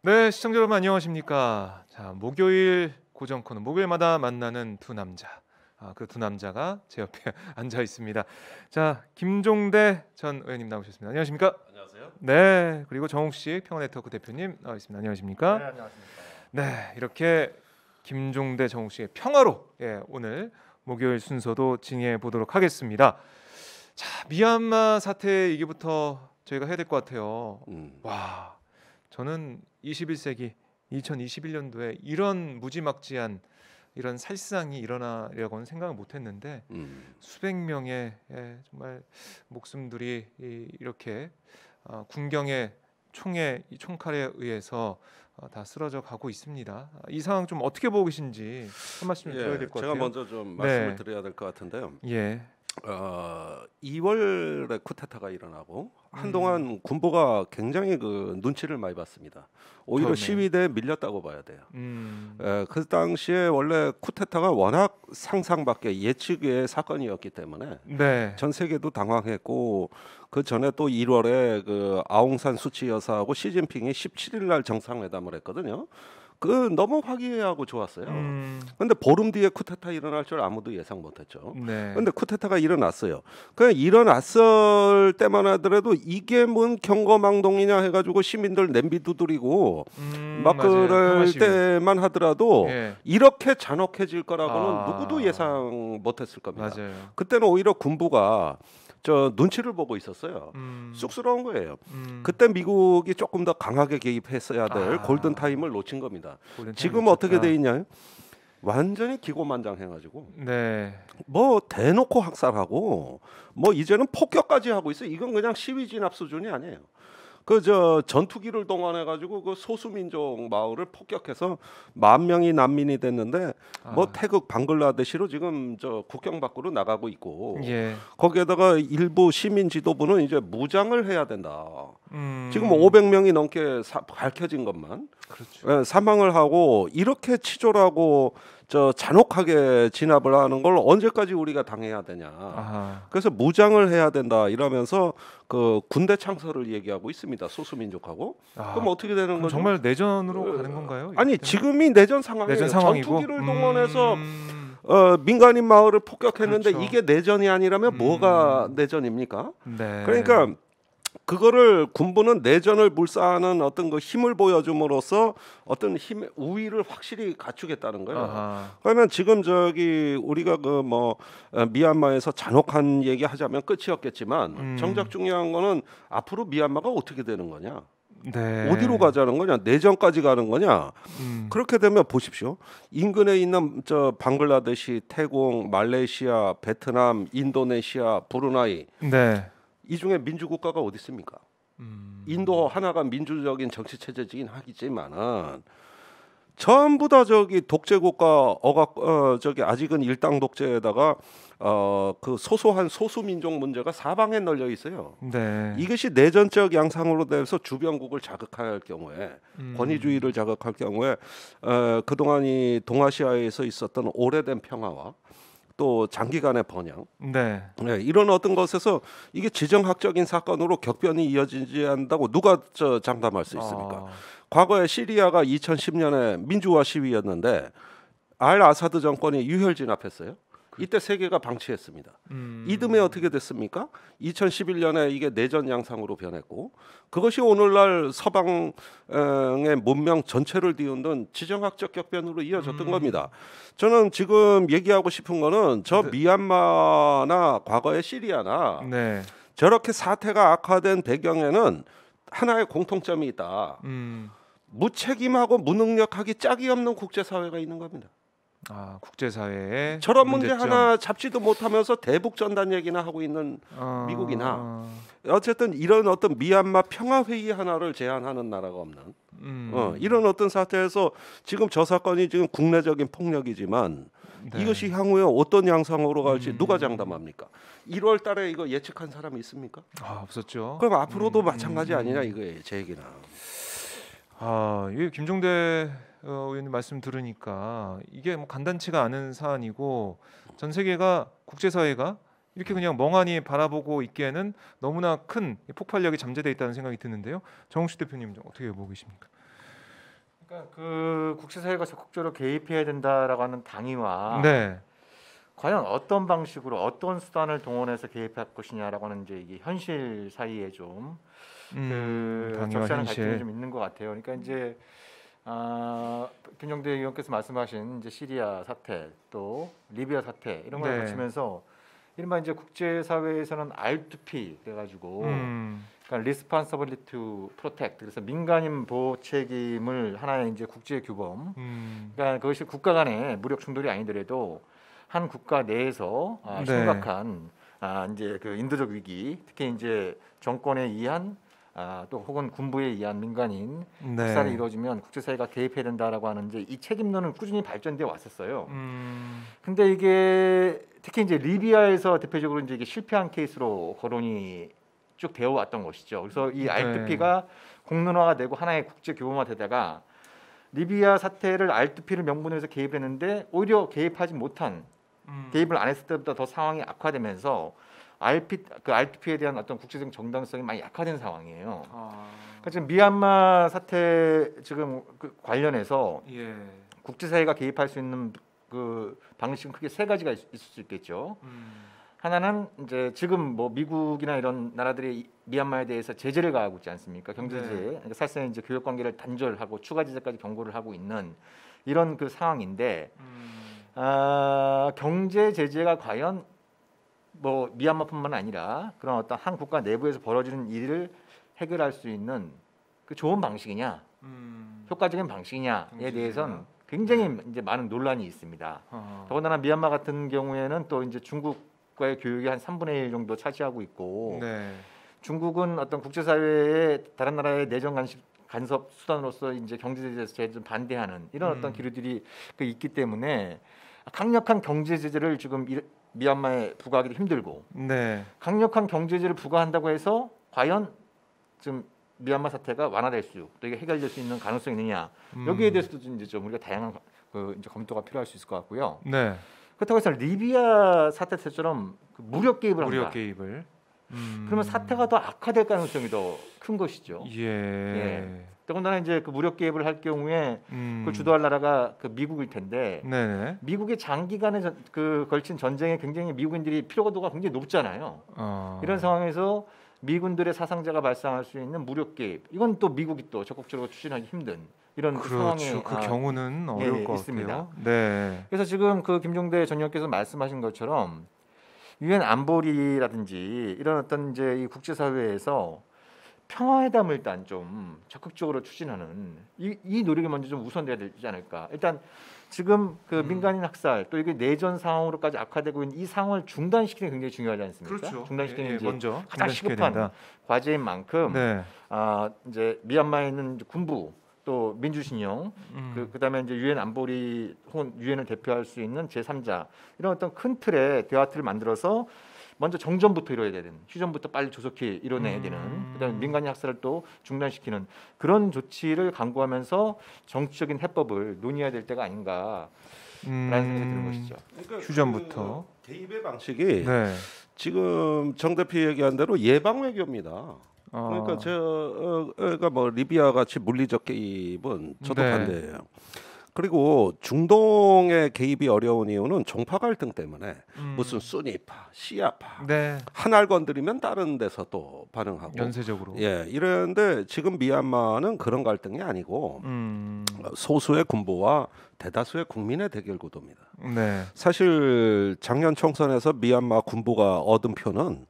네, 시청자 여러분 안녕하십니까? 자, 목요일 고정 코너 목요일마다 만나는 두 남자. 그 두 남자가 제 옆에 앉아 있습니다. 자, 김종대 전 의원님 나오셨습니다. 안녕하십니까? 안녕하세요. 네, 그리고 정옥식 평화네트워크 대표님 나와 있습니다. 안녕하십니까? 네, 안녕하십니까. 네, 이렇게 김종대 정옥식의 평화로 오늘 목요일 순서도 진행해 보도록 하겠습니다. 자, 미얀마 사태 얘기부터 저희가 해야 될 것 같아요. 와, 저는 21세기 2021년도에 이런 무지막지한 이런 살상이 일어나려고는 생각을 못했는데 수백 명의 정말 목숨들이 이렇게 군경의 이 총칼에 의해서 다 쓰러져 가고 있습니다. 이 상황 좀 어떻게 보고 계신지 한 말씀 좀 드려야 될 것 같아요. 제가 먼저 좀 말씀을 드려야 될 것 같은데요. 예. 2월에 쿠데타가 일어나고 한동안 군부가 굉장히 그 눈치를 많이 봤습니다. 오히려 처음에. 시위대에 밀렸다고 봐야 돼요. 그 당시에 원래 쿠데타가 워낙 상상 밖의 예측의 사건이었기 때문에 네. 전 세계도 당황했고, 그 전에 또 1월에 그 아웅산 수치 여사하고 시진핑이 17일 날 정상회담을 했거든요. 그 너무 화기애애하고 좋았어요. 근데 보름 뒤에 쿠데타 일어날 줄 아무도 예상 못했죠. 네. 근데 쿠데타가 일어났어요. 그 일어났을 때만 하더라도 이게 뭔 경거망동이냐 해가지고 시민들 냄비 두드리고 막 맞아요. 그럴 평화시위. 때만 하더라도 예. 이렇게 잔혹해질 거라고는 아. 누구도 예상 못했을 겁니다. 맞아요. 그때는 오히려 군부가 저 눈치를 보고 있었어요. 쑥스러운 거예요. 그때 미국이 조금 더 강하게 개입했어야 될 골든 타임을 놓친 겁니다. 지금 어떻게 돼 있냐? 완전히 기고만장해가지고 네. 뭐 대놓고 학살하고 뭐 이제는 폭격까지 하고 있어요. 이건 그냥 시위 진압 수준이 아니에요. 그 저 전투기를 동원해 가지고 그 소수민족 마을을 폭격해서 10,000명이 난민이 됐는데 뭐 태극 방글라데시로 지금 저 국경 밖으로 나가고 있고, 예. 거기에다가 일부 시민 지도부는 이제 무장을 해야 된다. 지금 500명이 넘게 밝혀진 것만 그렇죠. 사망을 하고 이렇게 치졸하고 저 잔혹하게 진압을 하는 걸 언제까지 우리가 당해야 되냐. 아하. 그래서 무장을 해야 된다 이러면서 그 군대 창설을 얘기하고 있습니다. 소수민족하고. 그럼 어떻게 되는 그럼 거죠? 정말 내전으로 가는 건가요? 아니 이때는? 지금이 내전 상황이에요. 내전 상황이고? 전투기를 동원해서 민간인 마을을 폭격했는데 그렇죠. 이게 내전이 아니라면 뭐가 내전입니까? 네. 그러니까 그거를 군부는 내전을 불사하는 어떤 그 힘을 보여줌으로써 어떤 힘의 우위를 확실히 갖추겠다는 거예요. 아하. 그러면 지금 저기 우리가 그 뭐 미얀마에서 잔혹한 얘기 하자면 끝이었겠지만 정작 중요한 거는 앞으로 미얀마가 어떻게 되는 거냐, 네. 어디로 가자는 거냐, 내전까지 가는 거냐. 그렇게 되면 보십시오. 인근에 있는 저 방글라데시, 태국, 말레이시아, 베트남, 인도네시아, 브루나이, 네. 이 중에 민주국가가 어디 있습니까? 인도 하나가 민주적인 정치 체제이긴 하겠지만은 전부 다 저기 독재국가 저기 아직은 일당 독재에다가 그 소소한 소수민족 문제가 사방에 널려 있어요. 네. 이것이 내전적 양상으로 돼서 주변국을 자극할 경우에, 권위주의를 자극할 경우에 그동안 이 동아시아에서 있었던 오래된 평화와 또 장기간의 번영, 네. 이런 어떤 것에서 이게 지정학적인 사건으로 격변이 이어지지 않는다고 누가 저 장담할 수 있습니까? 과거에 시리아가 2010년에 민주화 시위였는데 알 아사드 정권이 유혈 진압했어요. 이때 세계가 방치했습니다. 이듬해 어떻게 됐습니까? 2011년에 이게 내전 양상으로 변했고, 그것이 오늘날 서방의 문명 전체를 뒤흔든 지정학적 격변으로 이어졌던 겁니다. 저는 지금 얘기하고 싶은 거는 저 미얀마나 과거의 시리아나 네. 저렇게 사태가 악화된 배경에는 하나의 공통점이 있다. 무책임하고 무능력하기 짝이 없는 국제사회가 있는 겁니다. 국제사회에 저런 문제 문제점. 하나 잡지도 못하면서 대북 전단 얘기나 하고 있는 미국이나 어쨌든 이런 어떤 미얀마 평화 회의 하나를 제안하는 나라가 없는 이런 어떤 사태에서 지금 저 사건이 지금 국내적인 폭력이지만 네. 이것이 향후에 어떤 양상으로 갈지 누가 장담합니까? 1월 달에 이거 예측한 사람이 있습니까? 없었죠. 그럼 앞으로도 마찬가지 아니냐 이거예요, 제 얘기는. 이 김종대 의원님 말씀 들으니까 이게 뭐 간단치가 않은 사안이고 전 세계가 국제사회가 이렇게 그냥 멍하니 바라보고 있기에는 너무나 큰 폭발력이 잠재되어 있다는 생각이 드는데요. 정웅식 대표님 좀 어떻게 보고 계십니까? 그러니까 그 국제사회가 적극적으로 개입해야 된다라고 하는 당위와 네. 과연 어떤 방식으로 어떤 수단을 동원해서 개입할 것이냐라고 하는 이제 이게 현실 사이에 좀 당위와 적시하는 갈등이 현실. 좀 있는 것 같아요. 그러니까 이제 김종대 의원께서 말씀하신 이제 시리아 사태 또 리비아 사태 이런 걸 네. 거치면서 이른바 이제 국제사회에서는 R2P 그래가지고 그러니까 Responsibility to Protect 그래서 민간인 보호 책임을 하나의 이제 국제 규범 그러니까 그것이 국가 간의 무력 충돌이 아니더라도 한 국가 내에서 네. 심각한 이제 그 인도적 위기 특히 이제 정권에 의한 또 혹은 군부에 의한 민간인 학살이 이루어지면 국제사회가 개입해야 된다라고 하는 이제 이 책임론은 꾸준히 발전되어 왔었어요. 근데 이게 특히 이제 리비아에서 대표적으로 이제 이게 실패한 케이스로 거론이 쭉 되어 왔던 것이죠. 그래서 이 R2P가 공론화가 되고 하나의 국제 규범화 되다가 리비아 사태를 R2P를 명분으로 해서 개입했는데 오히려 개입하지 못한 개입을 안 했을 때보다 더 상황이 악화되면서 R2P에 대한 어떤 국제적 정당성이 많이 약화된 상황이에요. 그러니까 지금 미얀마 사태 지금 그 관련해서 국제사회가 개입할 수 있는 그 방식은 크게 세 가지가 있을 수 있겠죠. 하나는 이제 지금 뭐 미국이나 이런 나라들이 미얀마에 대해서 제재를 가하고 있지 않습니까? 경제 제재, 그러니까 사실상 이제 교역 관계를 단절하고 추가 제재까지 경고를 하고 있는 이런 그 상황인데 경제 제재가 과연 뭐 미얀마뿐만 아니라 그런 어떤 한 국가 내부에서 벌어지는 일을 해결할 수 있는 그 좋은 방식이냐, 효과적인 방식이냐에 대해서는 굉장히 이제 많은 논란이 있습니다. 더군다나 미얀마 같은 경우에는 또 이제 중국과의 교역이 한 3분의 1 정도 차지하고 있고 중국은 어떤 국제사회의 다른 나라의 내정 간섭 수단으로서 이제 경제 제재에 좀 반대하는 이런 어떤 기류들이 있기 때문에 강력한 경제 제재를 지금 미얀마에 부과하기도 힘들고 강력한 경제 제재를 부과한다고 해서 과연 지금 미얀마 사태가 완화될 수 또 이게 해결될 수 있는 가능성이 있느냐 여기에 대해서도 이제 좀 우리가 다양한 이제 검토가 필요할 수 있을 것 같고요. 그렇다고 해서 리비아 사태 때처럼 무력 개입을 한다. 그러면 사태가 더 악화될 가능성이 더 큰 것이죠. 더군다나 이제 그 무력 개입을 할 경우에 그걸 주도할 나라가 그 미국일 텐데 미국의 장기간에 걸친 전쟁에 굉장히 미국인들이 피로도가 굉장히 높잖아요. 이런 상황에서 미군들의 사상자가 발생할 수 있는 무력 개입 이건 또 미국이 또 적극적으로 추진하기 힘든 이런 상황에 그 경우는 어려울 것 있습니다. 같아요. 그래서 지금 그 김종대 전 의원께서 말씀하신 것처럼 유엔 안보리라든지 이런 어떤 이제 이 국제사회에서 평화회담을 일단 좀 적극적으로 추진하는 이 노력이 먼저 좀 우선돼야 되지 않을까. 일단 지금 그 민간인 학살 또 이게 내전 상황으로까지 악화되고 있는 이 상황을 중단시키는 게 굉장히 중요하지 않습니까? 중단시키는 게 먼저 가장 시급한 과제인 만큼 이제 미얀마에 있는 군부 또 민주신용 그다음에 이제 유엔 안보리 혹은 유엔을 대표할 수 있는 제3자 이런 어떤 큰 틀의 대화 틀을 만들어서 먼저 정전부터 이뤄야 되는 휴전부터 빨리 조속히 이뤄내야 되는 그다음에 민간인 학살을 또 중단시키는 그런 조치를 강구하면서 정치적인 해법을 논의해야 될 때가 아닌가라는 생각이 드는 것이죠. 그러니까 휴전부터 그 개입의 방식이 지금 정 대표 얘기한 대로 예방 외교입니다. 그러니까 제가 뭐 리비아 같이 물리적 개입은 저도 반대예요. 그리고 중동의 개입이 어려운 이유는 종파 갈등 때문에 무슨 수니파, 시아파 하나를 건드리면 다른 데서 또 반응하고 연쇄적으로 이러는데 지금 미얀마는 그런 갈등이 아니고 소수의 군부와 대다수의 국민의 대결 구도입니다. 사실 작년 총선에서 미얀마 군부가 얻은 표는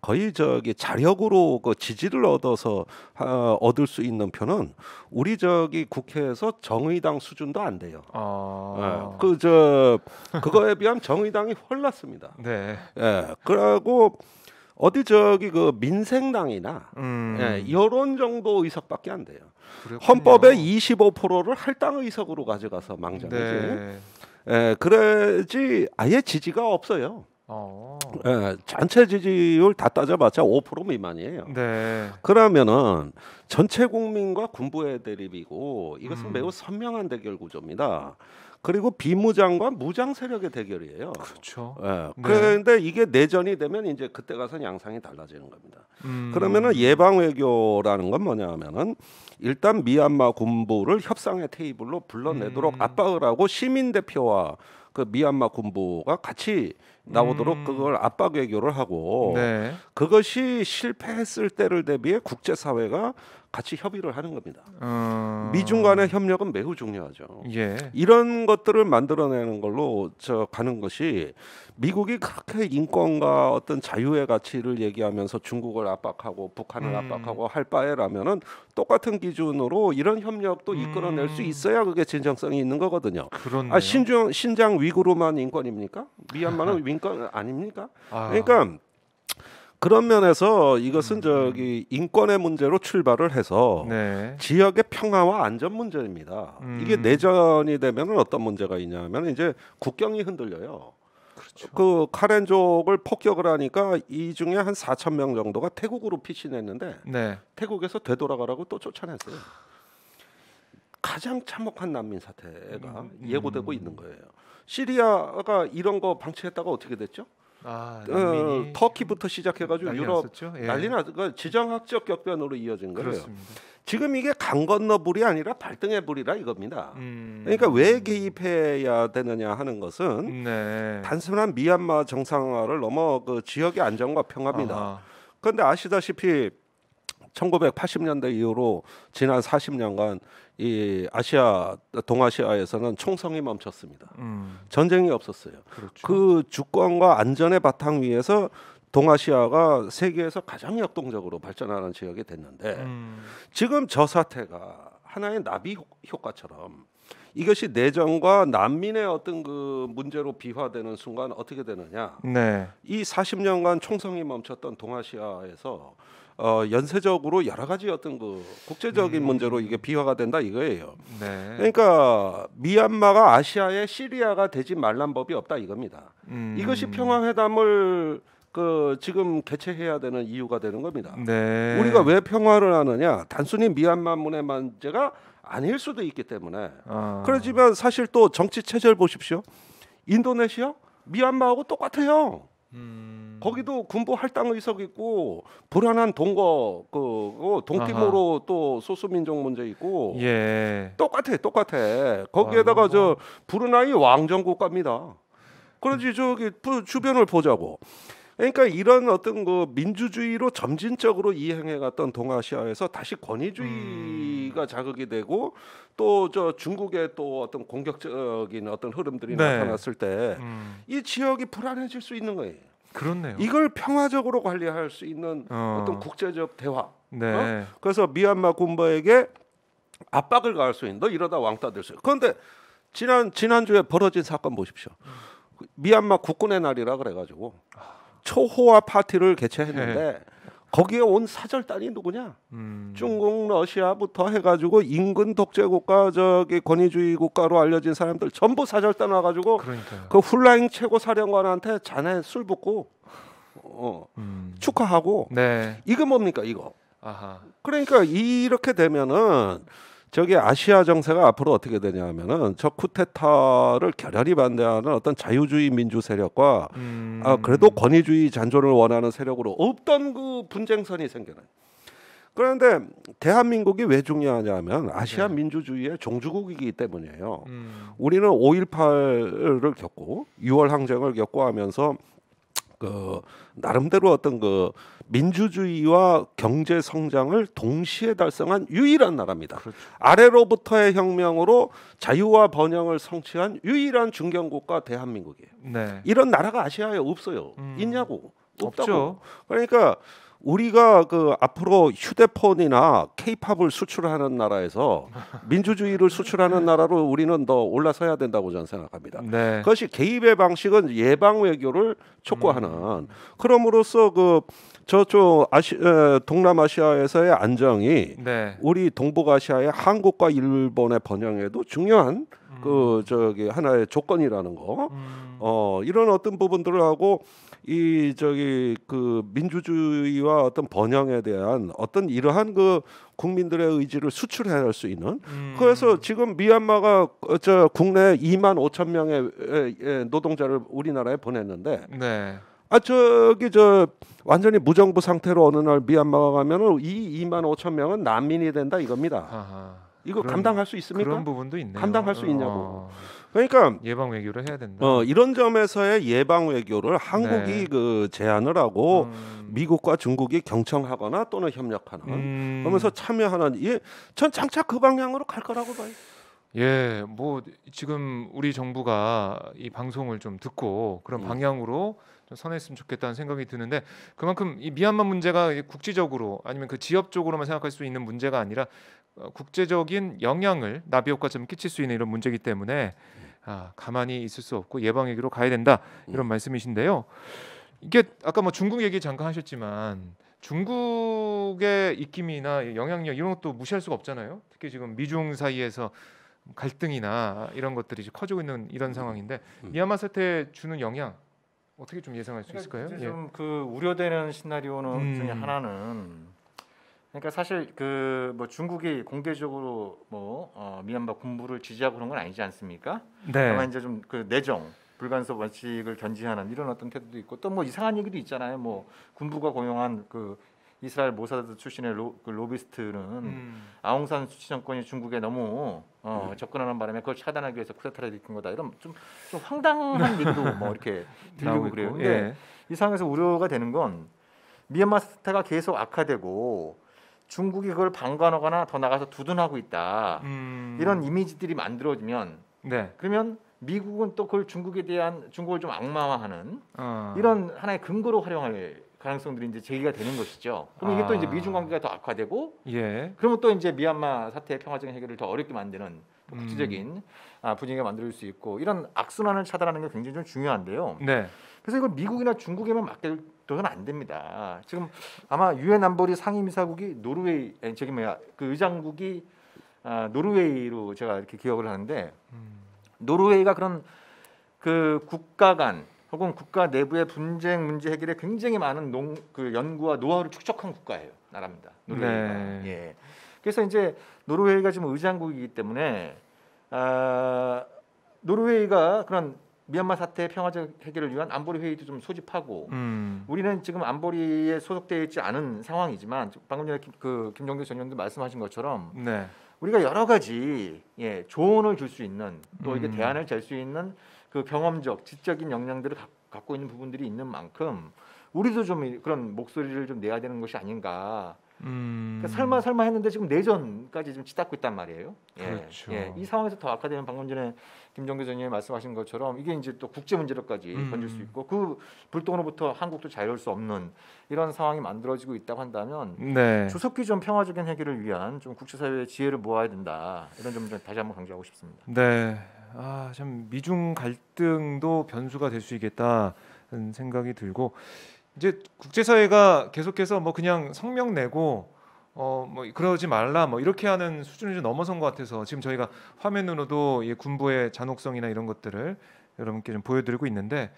거의 자력으로 그 지지를 얻어서 얻을 수 있는 표는 우리 국회에서 정의당 수준도 안 돼요. 그거에 비하면 정의당이 헐났습니다. 그리고 어디 그 민생당이나 이런 정도 의석밖에 안 돼요. 헌법의 25%를 할당 의석으로 가져가서 망정이지. 그래지 아예 지지가 없어요. 전체 지지율 다 따져봤자 5% 미만이에요. 그러면은 전체 국민과 군부의 대립이고 이것은 매우 선명한 대결 구조입니다. 그리고 비무장과 무장 세력의 대결이에요. 그렇죠. 예. 네. 그런데 이게 내전이 되면 이제 그때 가서 양상이 달라지는 겁니다. 그러면은 예방 외교라는 건 뭐냐면은 일단 미얀마 군부를 협상의 테이블로 불러내도록 압박을 하고 시민 대표와 그 미얀마 군부가 같이 나오도록 그걸 압박 외교를 하고 네. 그것이 실패했을 때를 대비해 국제사회가 같이 협의를 하는 겁니다. 미중 간의 협력은 매우 중요하죠. 예. 이런 것들을 만들어내는 걸로 가는 것이 미국이 그렇게 인권과 어떤 자유의 가치를 얘기하면서 중국을 압박하고 북한을 압박하고 할 바에라면은 똑같은 기준으로 이런 협력도 이끌어낼 수 있어야 그게 진정성이 있는 거거든요. 그렇네요. 신장 위구르만 인권입니까? 미얀마는 인권 아닙니까? 아. 그러니까 그런 면에서 이것은 인권의 문제로 출발을 해서 네. 지역의 평화와 안전 문제입니다. 이게 내전이 되면 어떤 문제가 있냐면 이제 국경이 흔들려요. 그렇죠. 그 카렌족을 폭격을 하니까 이 중에 한 4천 명 정도가 태국으로 피신했는데 네. 태국에서 되돌아가라고 또 쫓아냈어요. 가장 참혹한 난민 사태가 예고되고 있는 거예요. 시리아가 이런 거 방치했다가 어떻게 됐죠? 난민이 터키부터 시작해가지고 난리 유럽 났었죠? 예. 난리 나서 지정학적 격변으로 이어진 거예요. 그렇습니다. 지금 이게 강 건너 불이 아니라 발등에 불이라 이겁니다. 그러니까 왜 개입해야 되느냐 하는 것은 네. 단순한 미얀마 정상화를 넘어 그 지역의 안정과 평화입니다. 그런데 아시다시피 1980년대 이후로 지난 40년간 이 동아시아에서는 총성이 멈췄습니다. 전쟁이 없었어요. 그렇죠. 그 주권과 안전의 바탕 위에서 동아시아가 세계에서 가장 역동적으로 발전하는 지역이 됐는데 지금 저 사태가 하나의 나비 효과처럼 이것이 내전과 난민의 어떤 그 문제로 비화되는 순간 어떻게 되느냐? 네. 이 40년간 총성이 멈췄던 동아시아에서 연쇄적으로 여러 가지 어떤 그 국제적인 문제로 이게 비화가 된다 이거예요. 네. 그러니까 미얀마가 아시아의 시리아가 되지 말란 법이 없다 이겁니다. 이것이 평화회담을 그 지금 개최해야 되는 이유가 되는 겁니다. 네. 우리가 왜 평화를 하느냐? 단순히 미얀마 문의 문제가 아닐 수도 있기 때문에. 그렇지만 사실 또 정치 체제를 보십시오. 인도네시아, 미얀마하고 똑같아요. 거기도 군부 할당 의석 있고 불안한 동거 동티모로 또 소수민족 문제 있고 예. 똑같아. 거기에다가 저 브루나이 왕정 국가입니다. 그런지 저기 주변을 보자고. 그러니까 이런 어떤 그 민주주의로 점진적으로 이행해갔던 동아시아에서 다시 권위주의가 자극이 되고 또 저 중국의 또 어떤 공격적인 어떤 흐름들이 네. 나타났을 때 이 지역이 불안해질 수 있는 거예요. 그렇네요. 이걸 평화적으로 관리할 수 있는 어떤 국제적 대화. 네. 그래서 미얀마 군부에게 압박을 가할 수 있는 너 이러다 왕따 될 수 있어요. 그런데 지난주에 벌어진 사건 보십시오. 미얀마 국군의 날이라 그래가지고 초호화 파티를 개최했는데 거기에 온 사절단이 누구냐? 중국, 러시아부터 해가지고 인근 독재 국가 저기 권위주의 국가로 알려진 사람들 전부 사절단 와가지고 그러니까요. 그 훌라잉 최고 사령관한테 자네 술 붓고 축하하고. 네. 이거 뭡니까 이거? 아하. 그러니까 이렇게 되면은 저기 아시아 정세가 앞으로 어떻게 되냐면은 저 쿠데타를 결연히 반대하는 어떤 자유주의 민주 세력과 그래도 권위주의 잔존을 원하는 세력으로 없던 그 분쟁선이 생겨나요. 그런데 대한민국이 왜 중요하냐면 아시아 민주주의의 종주국이기 때문이에요. 우리는 5.18을 겪고 6월 항쟁을 겪고 하면서 그 나름대로 어떤 그 민주주의와 경제 성장을 동시에 달성한 유일한 나라입니다. 그렇죠. 아래로부터의 혁명으로 자유와 번영을 성취한 유일한 중견국가 대한민국이에요. 네. 이런 나라가 아시아에 없어요. 있냐고? 없다고. 없죠. 그러니까 우리가 그 앞으로 휴대폰이나 케이팝을 수출하는 나라에서 민주주의를 수출하는 나라로 우리는 더 올라서야 된다고 저는 생각합니다. 네. 그것이 개입의 방식은 예방 외교를 촉구하는 그럼으로써 그 저쪽 동남아시아에서의 안정이 네. 우리 동북아시아의 한국과 일본의 번영에도 중요한 그 저기 하나의 조건이라는 거. 이런 어떤 부분들을 하고 이 저기 그 민주주의와 어떤 번영에 대한 어떤 이러한 그 국민들의 의지를 수출해야 할 수 있는 그래서 지금 미얀마가 저 국내 2만 5천 명의 노동자를 우리나라에 보냈는데 네. 저기 저 완전히 무정부 상태로 어느 날 미얀마가 가면은 이 2만 5천 명은 난민이 된다 이겁니다. 아하. 이거 감당할 수 있습니까? 그런 부분도 있네요. 감당할 수 있냐고. 그러니까 예방 외교를 해야 된다. 이런 점에서의 예방 외교를 한국이 네. 그 제안을 하고 미국과 중국이 경청하거나 또는 협력하는 그러면서 참여하는 전 장착 그 방향으로 갈 거라고 봐요. 예, 뭐 지금 우리 정부가 이 방송을 좀 듣고 그런 방향으로 좀 선했으면 좋겠다는 생각이 드는데 그만큼 이 미얀마 문제가 국지적으로 아니면 그 지역 적으로만 생각할 수 있는 문제가 아니라 국제적인 영향을 나비 효과처럼 끼칠 수 있는 이런 문제이기 때문에 가만히 있을 수 없고 예방 외교로 가야 된다 이런 말씀이신데요. 이게 아까 뭐 중국 얘기 잠깐 하셨지만 중국의 입김이나 영향력 이런 것도 무시할 수가 없잖아요. 특히 지금 미중 사이에서 갈등이나 이런 것들이 이제 커지고 있는 이런 상황인데 미얀마 사태에 주는 영향 어떻게 좀 예상할 수 있을까요? 이제 좀 그 우려되는 시나리오는 중에 하나는 그러니까 사실 그 뭐 중국이 공개적으로 뭐 미얀마 군부를 지지하고 그런 건 아니지 않습니까? 네. 다만 이제 좀 그 내정 불간섭 원칙을 견지하는 이런 어떤 태도도 있고 또 뭐 이상한 얘기도 있잖아요. 뭐 군부가 고용한 그 이스라엘 모사드 출신의 그 로비스트는 아웅산 수치 정권이 중국에 너무 접근하는 바람에 그걸 차단하기 위해서 쿠데타를 일으킨 거다. 이런 좀 황당한 얘기도 뭐 이렇게 들리고 그래요. 근데 예. 이 상황에서 우려가 되는 건 미얀마 사태가 계속 악화되고 중국이 그걸 방관하거나 더 나가서 두둔하고 있다. 이런 이미지들이 만들어지면 네. 그러면 미국은 또 그걸 중국을 좀 악마화하는 어. 이런 하나의 근거로 활용할 가능성들이 이제 제기가 되는 것이죠. 그럼 이게 또 이제 미중 관계가 더 악화되고, 예. 그러면 또 이제 미얀마 사태의 평화적인 해결을 더 어렵게 만드는 국제적인 분위기가 만들 수 있고 이런 악순환을 차단하는 게 굉장히 좀 중요한데요. 네. 그래서 이걸 미국이나 중국에만 맡겨둬서는 안 됩니다. 지금 아마 유엔 안보리 상임이사국이 노르웨이, 그 의장국이 노르웨이로 제가 이렇게 기억을 하는데 노르웨이가 그런 그 국가 간 혹은 국가 내부의 분쟁 문제 해결에 굉장히 많은 그 연구와 노하우를 축적한 국가예요. 나라입니다. 노르웨이가. 네. 예. 그래서 이제 노르웨이가 지금 의장국이기 때문에 노르웨이가 그런 미얀마 사태의 평화적 해결을 위한 안보리 회의도 좀 소집하고 우리는 지금 안보리에 소속되어 있지 않은 상황이지만 방금 전에 김종규 전 의원도 말씀하신 것처럼 네. 우리가 여러 가지 조언을 줄 수 있는 또 이게 대안을 잴 수 있는 그 경험적, 지적인 역량들을 갖고 있는 부분들이 있는 만큼 우리도 좀 그런 목소리를 좀 내야 되는 것이 아닌가. 그러니까 설마 했는데 지금 내전까지 좀 치닫고 있단 말이에요. 그렇죠. 이 상황에서 더 악화되면 방금 전에 김정규 전 의원이 말씀하신 것처럼 이게 이제 또 국제 문제로까지 번질 수 있고 그 불똥으로부터 한국도 자유할 수 없는 이런 상황이 만들어지고 있다고 한다면 네. 조속히 좀 평화적인 해결을 위한 좀 국제사회의 지혜를 모아야 된다. 이런 점을 좀 다시 한번 강조하고 싶습니다. 네. 참 미중 갈등도 변수가 될 수 있겠다는 생각이 들고 이제 국제사회가 계속해서 뭐 그냥 성명 내고 뭐 그러지 말라 뭐 이렇게 하는 수준을 좀 넘어선 것 같아서 지금 저희가 화면으로도 이 군부의 잔혹성이나 이런 것들을 여러분께 좀 보여드리고 있는데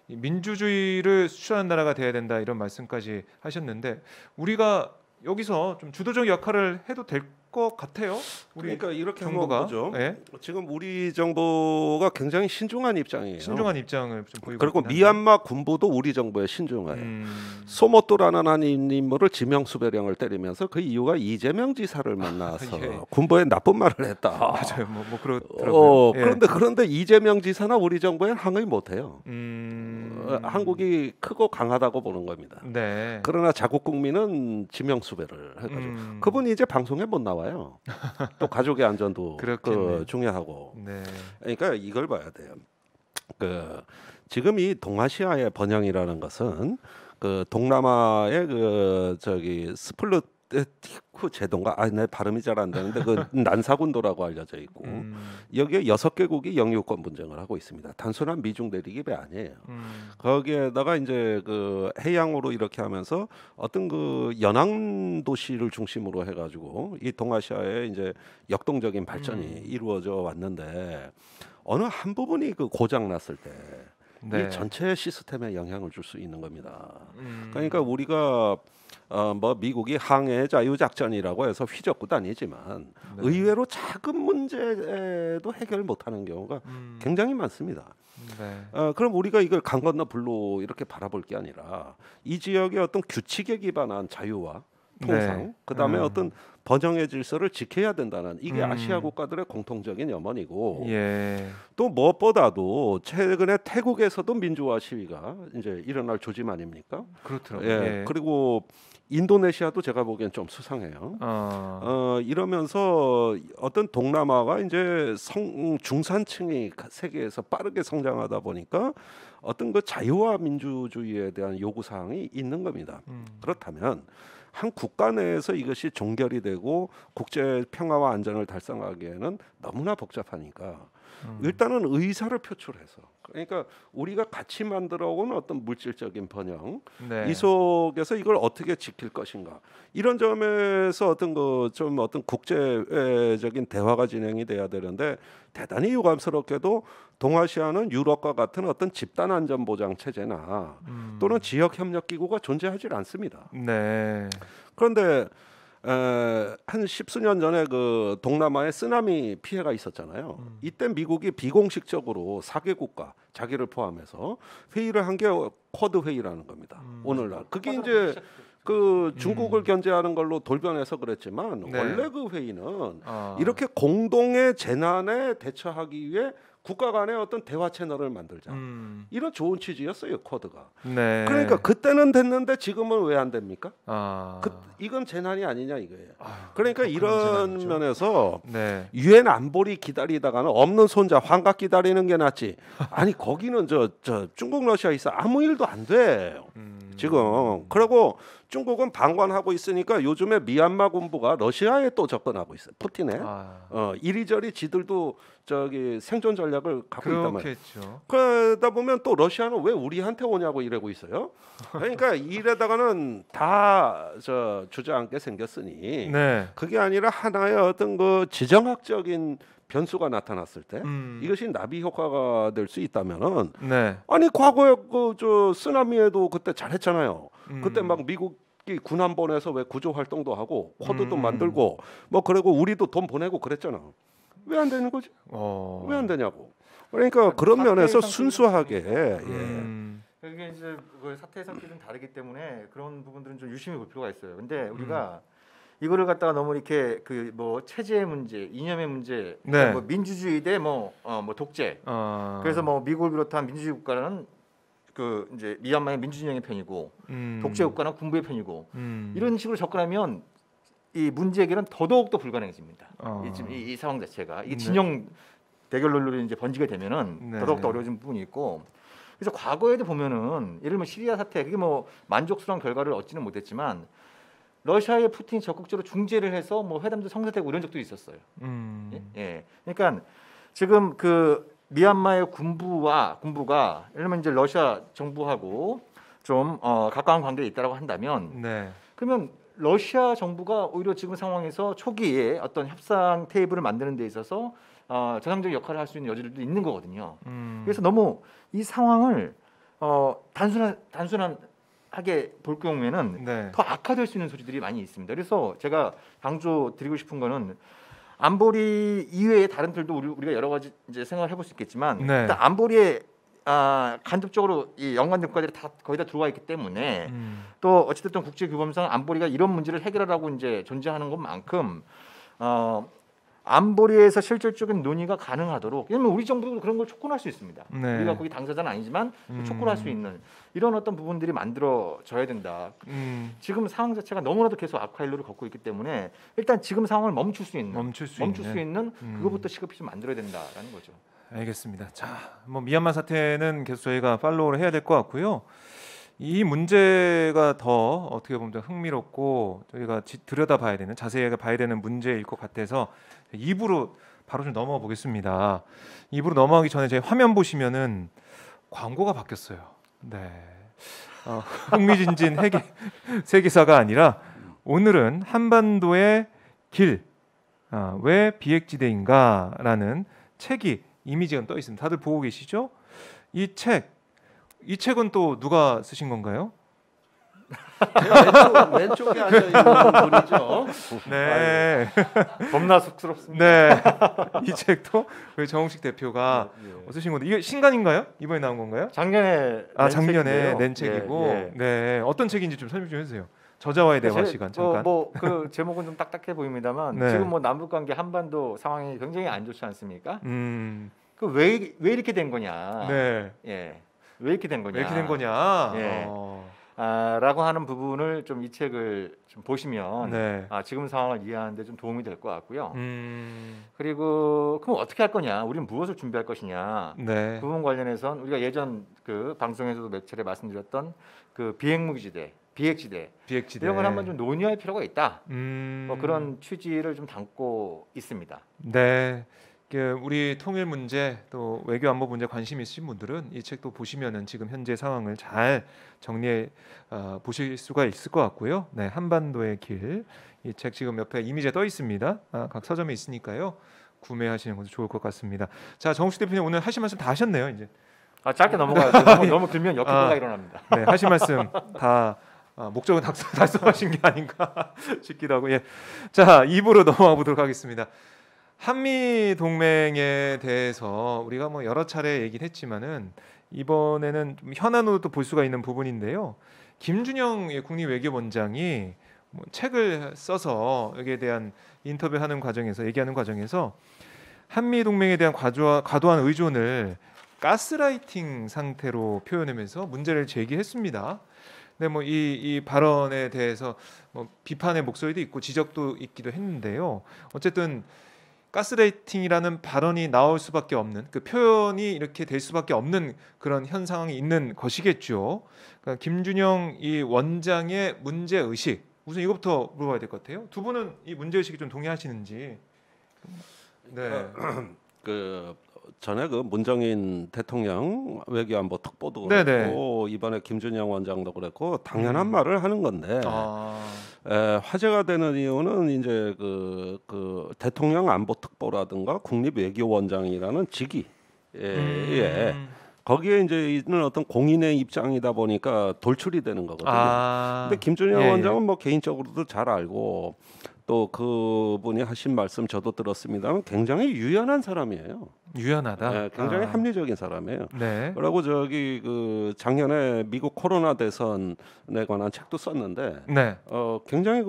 이 민주주의를 수출하는 나라가 돼야 된다 이런 말씀까지 하셨는데 우리가 여기서 좀 주도적 역할을 해도 될 것 같아요. 우리 그러니까 이렇게 정부가 보죠. 예? 지금 우리 정부가 굉장히 신중한 입장이에요. 신중한 입장을 좀 보이고 그리고 있긴 한데. 미얀마 군부도 우리 정부에 신중해요. 소모토라는 한 인물을 지명수배령을 때리면서 그 이유가 이재명 지사를 만나서 예. 군부에 나쁜 말을 했다. 맞아요. 뭐 그렇더라고요. 예. 그런데 이재명 지사나 우리 정부엔 항의 못해요. 한국이 크고 강하다고 보는 겁니다. 네. 그러나 자국 국민은 지명수배를 해가지고 그분이 이제 방송에 못 나와요. 또 가족의 안전도 그렇겠네요. 중요하고. 네. 그러니까 이걸 봐야 돼요. 지금 이 동아시아의 번영이라는 것은 그 동남아의 그 저기 스플루티쿠 제도인가? 내 발음이 잘 안 되는데 그 난사군도라고 알려져 있고 여기에 6개국이 영유권 분쟁을 하고 있습니다. 단순한 미중 대립이 아니에요. 거기에다가 이제 그 해양으로 이렇게 하면서 어떤 그 연안 도시를 중심으로 해가지고 이 동아시아의 이제 역동적인 발전이 이루어져 왔는데 어느 한 부분이 그 고장 났을 때 네. 이 전체 시스템에 영향을 줄 수 있는 겁니다. 그러니까 우리가 뭐 미국이 항해 자유 작전이라고 해서 휘젓고 다니지만 네. 의외로 작은 문제도 해결 못하는 경우가 굉장히 많습니다. 네. 그럼 우리가 이걸 강 건너 불로 이렇게 바라볼 게 아니라 이 지역의 어떤 규칙에 기반한 자유와 통상, 네. 그다음에 어떤 번영의 질서를 지켜야 된다는 이게 음. 아시아 국가들의 공통적인 염원이고 예. 또 무엇보다도 최근에 태국에서도 민주화 시위가 이제 일어날 조짐 아닙니까? 그렇더라고요. 예. 예. 그리고 인도네시아도 제가 보기엔 좀 수상해요. 이러면서 어떤 동남아가 이제 중산층이 세계에서 빠르게 성장하다 보니까 어떤 그 자유와 민주주의에 대한 요구 사항이 있는 겁니다. 그렇다면 한 국가 내에서 이것이 종결이 되고 국제 평화와 안전을 달성하기에는 너무나 복잡하니까 일단은 의사를 표출해서, 그러니까 우리가 같이 만들어온 어떤 물질적인 번영, 네. 이 속에서 이걸 어떻게 지킬 것인가, 이런 점에서 어떤 좀 어떤 국제적인 대화가 진행이 돼야 되는데 대단히 유감스럽게도 동아시아는 유럽과 같은 어떤 집단 안전 보장 체제나 또는 지역 협력 기구가 존재하지 않습니다. 네. 그런데 한 십수년 전에 그 동남아에 쓰나미 피해가 있었잖아요. 이때 미국이 비공식적으로 4개국가 자기를 포함해서 회의를 한 게 쿼드 회의라는 겁니다. 오늘날 그게 이제 그 중국을 견제하는 걸로 돌변해서 그랬지만 네. 원래 그 회의는 이렇게 공동의 재난에 대처하기 위해 국가 간의 어떤 대화 채널을 만들자, 이런 좋은 취지였어요, 쿼드가. 네. 그러니까 그때는 됐는데 지금은 왜 안 됩니까? 아. 이건 재난이 아니냐 이거예요. 아, 그러니까 그건 이런 재난이죠. 면에서 네. 유엔 안보리 기다리다가는 없는 손자 환각 기다리는 게 낫지. 아니 거기는 저 중국 러시아 있어 아무 일도 안 돼. 지금. 그리고 중국은 방관하고 있으니까 요즘에 미얀마 군부가 러시아에 또 접근하고 있어요. 푸틴에. 이리저리 지들도 저기 생존 전략을 갖고 있단 말이에요. 그렇겠죠. 그러다 보면 또 러시아는 왜 우리한테 오냐고 이러고 있어요. 그러니까 이래다가는 다 저 주저앉게 생겼으니 네. 그게 아니라 하나의 어떤 그 지정학적인 변수가 나타났을 때 이것이 나비 효과가 될 수 있다면은 네. 아니 과거에 그 저 쓰나미에도 그때 잘했잖아요. 그때 막 미국이 군함 보내서 왜 구조 활동도 하고 쿼드도 만들고 뭐 그리고 우리도 돈 보내고 그랬잖아. 왜 안 되는 거지? 왜 안 되냐고. 그러니까 그런 면에서 순수하게 그게 이제 그 사태의 성격이 좀 다르기 때문에 그런 부분들은 좀 유심히 볼 필요가 있어요. 근데 우리가 이거를 갖다가 너무 이렇게 그 뭐 체제의 문제, 이념의 문제, 네. 뭐 민주주의 대 뭐 독재. 그래서 뭐 미국을 비롯한 민주주의 국가는 그 이제 미얀마의 민주진영의 편이고 독재 국가는 군부의 편이고 이런 식으로 접근하면 이 문제 해결은 더더욱 더 불가능해집니다. 지금 이 상황 자체가 이게 진영 대결 논리로 이제 번지게 되면은 더더욱 더 어려워진 부분이 있고. 그래서 과거에도 보면은 예를 들면 시리아 사태 그게 뭐 만족스러운 결과를 얻지는 못했지만 러시아의 푸틴이 적극적으로 중재를 해서 뭐 회담도 성사되고 이런 적도 있었어요. 예. 그러니까 지금 그 미얀마의 군부가 예를 들면 이제 러시아 정부하고 좀 가까운 관계에 있다라고 한다면 그러면 러시아 정부가 오히려 지금 상황에서 초기에 어떤 협상 테이블을 만드는 데 있어서 전향적인 역할을 할 수 있는 여지도 있는 거거든요. 그래서 너무 이 상황을 단순하게 볼 경우에는 더 악화될 수 있는 소지들이 많이 있습니다. 그래서 제가 강조드리고 싶은 거는 안보리 이외의 다른 틀도 우리가 여러 가지 이제 생각을 해볼 수 있겠지만 일단 안보리에 간접적으로 이 연관된 국가들이 다 거의 다 들어와 있기 때문에 또 어찌됐든 국제 규범상 안보리가 이런 문제를 해결하라고 이제 존재하는 것만큼 안보리에서 실질적인 논의가 가능하도록, 왜냐하면 우리 정부도 그런 걸 촉구할 수 있습니다. 우리가 거기 당사자는 아니지만 촉구할 수 있는 이런 어떤 부분들이 만들어져야 된다. 지금 상황 자체가 너무나도 계속 악화일로를 걷고 있기 때문에 일단 지금 상황을 멈출 수 있는 그거부터 시급히 좀 만들어야 된다라는 거죠. 알겠습니다. 자, 뭐 미얀마 사태는 계속 저희가 팔로우를 해야 될 것 같고요. 이 문제가 더 어떻게 보면 좀 흥미롭고 저희가 들여다봐야 되는, 자세하게 봐야 되는 문제일 것 같아서 2부로 바로 좀 넘어가 보겠습니다. 2부로 넘어가기 전에 제 화면 보시면은 광고가 바뀌었어요. 네, 흥미진진 세계사가 아니라 오늘은 한반도의 길, 왜 비핵지대인가라는 책이 이미지가 떠 있습니다. 다들 보고 계시죠? 이 책 이 책은 또 누가 쓰신 건가요? 왼쪽에 앉아 있는 분이죠. 네. 겁나 쑥스럽습니다. 네. 이 책도 그 정홍식 대표가 예. 쓰신 건데 이게 신간인가요? 이번에 나온 건가요? 작년에 작년에 낸 책인데요. 책이고 예. 네. 어떤 책인지 좀 설명 좀 해주세요. 저자와의 대화 시간 잠깐. 그 제목은 좀 딱딱해 보입니다만 네. 지금 뭐 남북 관계 한반도 상황이 굉장히 안 좋지 않습니까? 음. 그 왜 이렇게 된 거냐? 네. 예. 왜 이렇게 된 거냐? 왜 이렇게 된 거냐? 예. 라고 하는 부분을 좀 이 책을 좀 보시면 네. 지금 상황을 이해하는데 좀 도움이 될 것 같고요. 그리고 그럼 어떻게 할 거냐? 우리는 무엇을 준비할 것이냐? 네. 그 부분 관련해서는 우리가 예전 그 방송에서도 몇 차례 말씀드렸던 그 비핵무기지대, 비핵지대 이런 걸 한번 좀 논의할 필요가 있다. 뭐 그런 취지를 좀 담고 있습니다. 네. 우리 통일 문제 또 외교 안보 문제 관심 있으신 분들은 이 책도 보시면은 지금 현재 상황을 잘 정리해 보실 수가 있을 것 같고요. 네, 한반도의 길 이 책 지금 옆에 이미지에 떠 있습니다. 각 서점에 있으니까요. 구매하시는 것도 좋을 것 같습니다. 자, 정식 대표님 오늘 하신 말씀 다 하셨네요. 이제 짧게 넘어가요. 너무 길면 역효과가 일어납니다. 네, 하신 말씀 다 목적은 달성하신 게 아닌가 싶기도 하고 예. 자, 2부로 넘어가 보도록 하겠습니다. 한미 동맹에 대해서 우리가 뭐 여러 차례 얘기를 했지만은 이번에는 좀 현안으로 또 볼 수가 있는 부분인데요. 김준영 국립외교원장이 뭐 책을 써서 여기에 대한 인터뷰하는 과정에서 얘기하는 과정에서 한미 동맹에 대한 과도한 의존을 가스라이팅 상태로 표현하면서 문제를 제기했습니다. 근데 뭐 이 발언에 대해서 뭐 비판의 목소리도 있고 지적도 있기도 했는데요. 어쨌든 가스라이팅이라는 발언이 나올 수밖에 없는 그 표현이 이렇게 될 수밖에 없는 그런 현상이 있는 것이겠죠. 그러니까 김준영 이 원장의 문제 의식 우선 이것부터 물어봐야 될 것 같아요. 두 분은 이 문제 의식이 좀 동의하시는지. 네. 그 전에 그 문정인 대통령 외교안보 특보도 네네. 그랬고 이번에 김준영 원장도 그랬고 당연한 말을 하는 건데 화제가 되는 이유는 이제 그 대통령 안보 특보라든가 국립외교원장이라는 직위 예. 거기에 이제 있는 어떤 공인의 입장이다 보니까 돌출이 되는 거거든요. 근데 김준영 원장은 뭐 개인적으로도 잘 알고 또 그분이 하신 말씀 저도 들었습니다만 굉장히 유연한 사람이에요. 유연하다. 네, 굉장히 합리적인 사람이에요. 네. 그리고 저기 그 작년에 미국 코로나 대선에 관한 책도 썼는데 네. 굉장히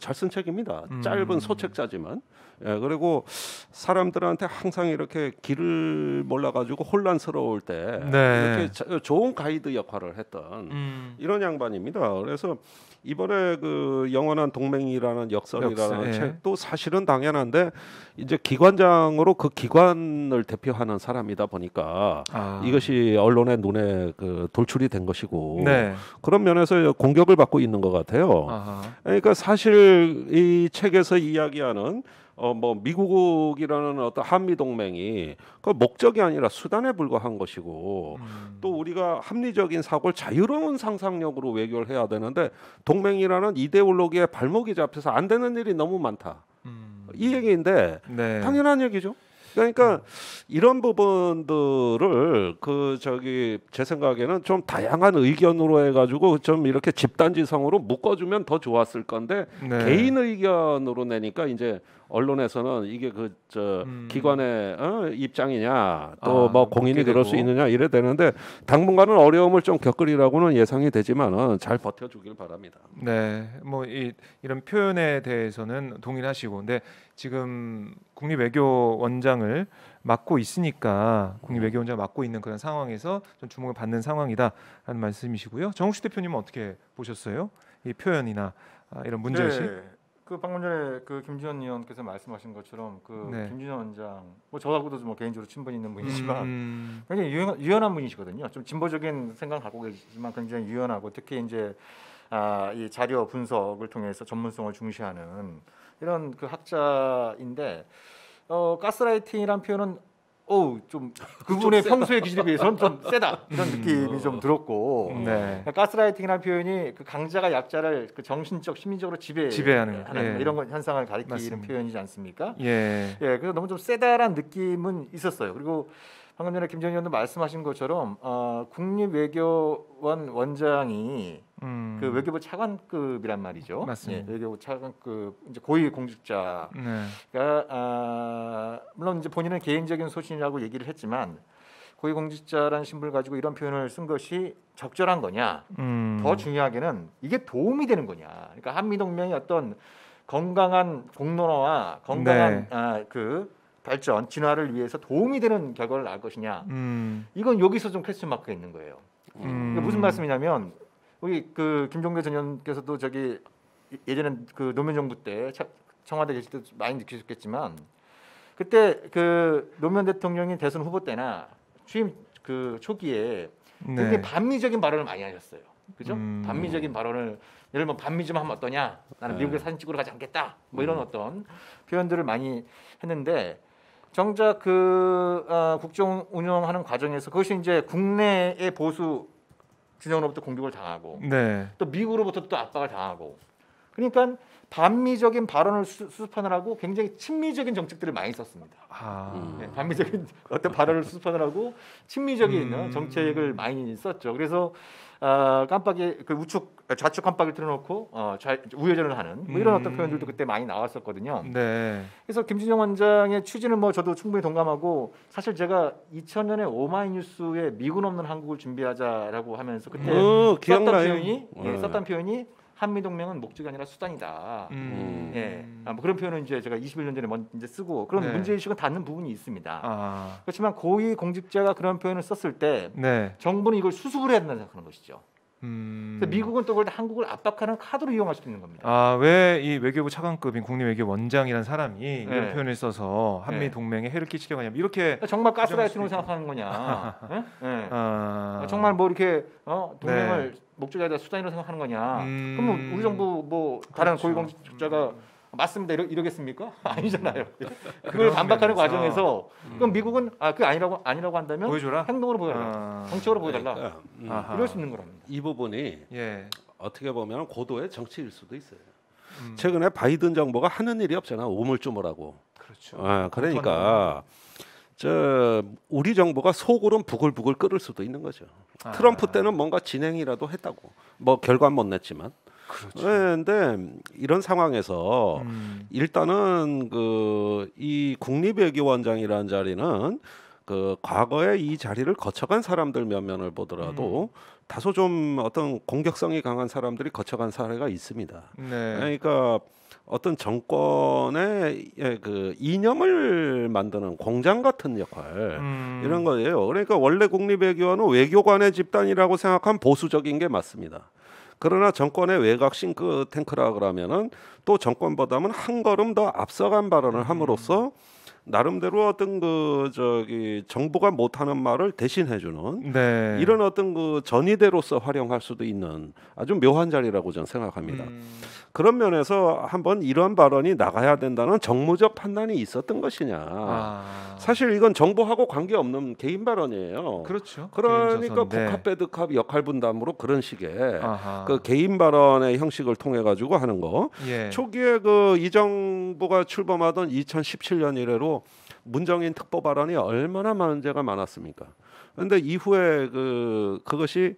잘 쓴 책입니다. 짧은 소책자지만. 예, 그리고 사람들한테 항상 이렇게 길을 몰라가지고 혼란스러울 때 네. 이렇게 좋은 가이드 역할을 했던 이런 양반입니다. 그래서 이번에 그 영원한 동맹이라는 역설이라는 책도 사실은 당연한데 이제 기관장으로 그 기관을 대표하는 사람이다 보니까 이것이 언론의 눈에 그 돌출이 된 것이고 네. 그런 면에서 공격을 받고 있는 것 같아요. 그러니까 사실 이 책에서 이야기하는 뭐 미국이라는 어떤 한미 동맹이 그 목적이 아니라 수단에 불과한 것이고 또 우리가 합리적인 사고를 자유로운 상상력으로 외교를 해야 되는데 동맹이라는 이데올로기에 발목이 잡혀서 안 되는 일이 너무 많다. 이 얘기인데 네. 당연한 얘기죠. 그러니까 이런 부분들을 제 생각에는 좀 다양한 의견으로 해가지고 좀 이렇게 집단지성으로 묶어주면 더 좋았을 건데 개인 의견으로 내니까 이제 언론에서는 이게 기관의 입장이냐 또 뭐 공인이 그럴 수 있느냐 이래 되는데 당분간은 어려움을 좀 겪으리라고는 예상이 되지만은 잘 버텨주길 바랍니다. 네, 뭐 이런 표현에 대해서는 동의하시고, 근데 지금 국립외교원장을 맡고 있으니까 국립외교원장 맡고 있는 그런 상황에서 좀 주목을 받는 상황이다라는 말씀이시고요. 정욱 씨 대표님은 어떻게 보셨어요? 이 표현이나 이런 문제의식? 네. 그 방금 전에 그 김지현 의원께서 말씀하신 것처럼 김준영 원장 뭐 저하고도 뭐 개인적으로 친분이 있는 분이지만 굉장히 유연한 분이시거든요. 좀 진보적인 생각 갖고 계시지만 굉장히 유연하고 특히 이제 이 자료 분석을 통해서 전문성을 중시하는 이런 그 학자인데 가스라이팅이란 표현은 좀 그분의 평소의 기질에 비해서는 좀 세다 이런 느낌이 좀 들었고 가스라이팅이라는 표현이 그 강자가 약자를 그 정신적 심리적으로 지배하는 이런 현상을 가리키는 표현이지 않습니까? 그래서 너무 좀 세다란 느낌은 있었어요. 그리고 방금 전에 김정희 의원도 말씀하신 것처럼 국립외교원 원장이 그 외교부 차관급이란 말이죠. 맞습니다. 예, 외교부 차관급 이제 고위 공직자가 물론 이제 본인은 개인적인 소신이라고 얘기를 했지만 고위 공직자라는 신분을 가지고 이런 표현을 쓴 것이 적절한 거냐? 더 중요하게는 이게 도움이 되는 거냐? 그러니까 한미 동맹이 어떤 건강한 공론화와 건강한 그 발전, 진화를 위해서 도움이 되는 결과를 낳을 것이냐? 이건 여기서 좀 퀘스천 마크가 있는 거예요. 그러니까 무슨 말씀이냐면 우리 그 김종대 전 의원께서도 저기 예전에 그 노무현 정부 때 청와대 계실 때 많이 느끼셨겠지만 그때 그 노무현 대통령이 대선 후보 때나 취임 그 초기에 굉장히 반미적인 발언을 많이 하셨어요. 그죠? 반미적인 발언을 예를 들면 반미 좀 하면 어떠냐? 나는 미국에 사진 찍으러 가지 않겠다. 뭐 이런 어떤 표현들을 많이 했는데 정작 그 국정 운영하는 과정에서 그것이 이제 국내의 보수 진영으로부터 공격을 당하고 또 미국으로부터 또 압박을 당하고 그러니까 반미적인 발언을 수습하느라고 굉장히 친미적인 정책들을 많이 썼습니다. 네, 반미적인 어떤 발언을 수습하느라고 친미적인 정책을 많이 썼죠. 그래서 깜빡이 그 좌측 깜빡이를 틀어놓고 우회전을 하는 뭐 이런 어떤 표현들도 그때 많이 나왔었거든요. 그래서 김진영 원장의 취지는 뭐 저도 충분히 동감하고 사실 제가 2000년에 오마이뉴스에 미군 없는 한국을 준비하자라고 하면서 그때 썼던 표현이 한미 동맹은 목적이 아니라 수단이다. 예, 뭐 그런 표현은 이제 제가 21년 전에 이제 쓰고 그런 문제 의식은 닿는 부분이 있습니다. 그렇지만 고위 공직자가 그런 표현을 썼을 때 정부는 이걸 수습을 해야 된다고 생각하는 것이죠. 그래서 미국은 또 그걸 한국을 압박하는 카드로 이용할 수도 있는 겁니다. 왜 이 외교부 차관급인 국립외교원장이라는 사람이 이런 표현을 써서 한미 동맹에 해를 끼치려고 하냐 이렇게 정말 가스라이팅으로 생각하는 거냐? 정말 뭐 이렇게 동맹을 목적이 아니라 수단으로 생각하는 거냐? 그러면 우리 정부 뭐 다른 고위 공직자가 맞습니다 이러겠습니까? 아니잖아요. 그걸 반박하는 과정에서 그럼 미국은 그게 아니라고 한다면 보여줘라? 행동으로 보여달라, 정책으로 보여달라 이럴 수 있는 거랍니다. 이 부분이 어떻게 보면 고도의 정치일 수도 있어요. 최근에 바이든 정부가 하는 일이 없잖아. 우물쭈물하고. 그렇죠. 그러니까 우리 정부가 속으로는 부글부글 끓을 수도 있는 거죠. 트럼프 때는 뭔가 진행이라도 했다고. 뭐 결과는 못 냈지만. 그런데 이런 상황에서 일단은 이 국립외교원장이라는 자리는 그 과거에 이 자리를 거쳐간 사람들 몇 면을 보더라도 다소 좀 어떤 공격성이 강한 사람들이 거쳐간 사례가 있습니다. 그러니까 어떤 정권의 그 이념을 만드는 공장 같은 역할 이런 거예요. 그러니까 원래 국립외교원은 외교관의 집단이라고 생각한 보수적인 게 맞습니다. 그러나 정권의 외곽 싱크탱크라 그러면은 또 정권보다는 한 걸음 더 앞서간 발언을 함으로써 나름대로 어떤 정부가 못하는 말을 대신해주는 이런 어떤 전위대로서 활용할 수도 있는 아주 묘한 자리라고 저는 생각합니다. 그런 면에서 한번 이런 발언이 나가야 된다는 정무적 판단이 있었던 것이냐. 사실 이건 정부하고 관계없는 개인 발언이에요. 그렇죠. 그러니까 복합 배드캅 역할 분담으로 그런 식의 그 개인 발언의 형식을 통해 가지고 하는 거. 초기에 이 정부가 출범하던 2017년 이래로 문정인 특보 발언이 얼마나 문제가 많았습니까? 그런데 이후에 그것이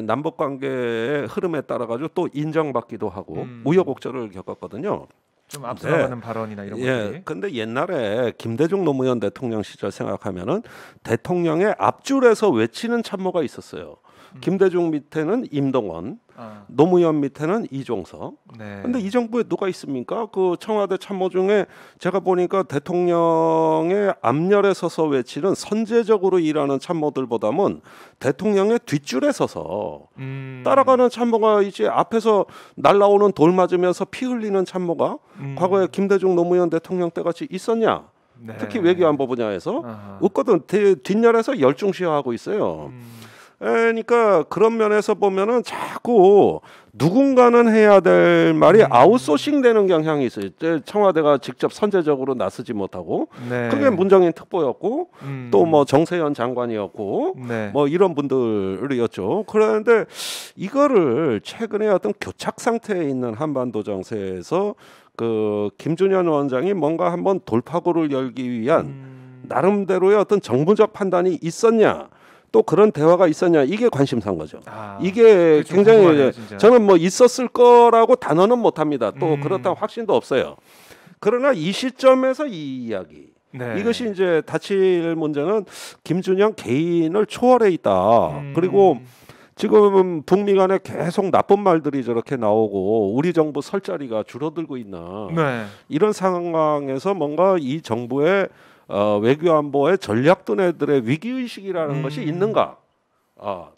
남북 관계의 흐름에 따라 가지고 또 인정받기도 하고 우여곡절을 겪었거든요. 좀 앞서가는 발언이나 이런 것들이. 근데 옛날에 김대중 노무현 대통령 시절 생각하면은 대통령의 앞줄에서 외치는 참모가 있었어요. 김대중 밑에는 임동원, 노무현 밑에는 이종석. 근데 이 정부에 누가 있습니까? 그 청와대 참모 중에 제가 보니까 대통령의 앞열에 서서 외치는 선제적으로 일하는 참모들보다는 대통령의 뒷줄에 서서 따라가는 참모가 이제 앞에서 날라오는 돌 맞으면서 피 흘리는 참모가 과거에 김대중 노무현 대통령 때 같이 있었냐? 특히 외교안보 분야에서 없거든. 뒷열에서 열중시하고 있어요. 그러니까 그런 면에서 보면은 자꾸 누군가는 해야 될 말이 아웃소싱되는 경향이 있어요. 청와대가 직접 선제적으로 나서지 못하고 그게 문정인 특보였고 또 뭐 정세현 장관이었고 뭐 이런 분들이었죠. 그런데 이거를 최근에 어떤 교착 상태에 있는 한반도 정세에서 김준현 원장이 뭔가 한번 돌파구를 열기 위한 나름대로의 어떤 정무적 판단이 있었냐, 또 그런 대화가 있었냐, 이게 관심사인 거죠. 이게 굉장히 궁금하네요, 진짜. 저는 뭐 있었을 거라고 단언은 못합니다. 또 그렇다고 확신도 없어요. 그러나 이 시점에서 이 이야기, 네. 이것이 이제 다칠 문제는 김준영 개인을 초월해 있다. 그리고 지금 북미 간에 계속 나쁜 말들이 저렇게 나오고 우리 정부 설 자리가 줄어들고 있나, 네. 이런 상황에서 뭔가 이 정부의 외교안보의 전략 두뇌들의 위기의식이라는 것이 있는가,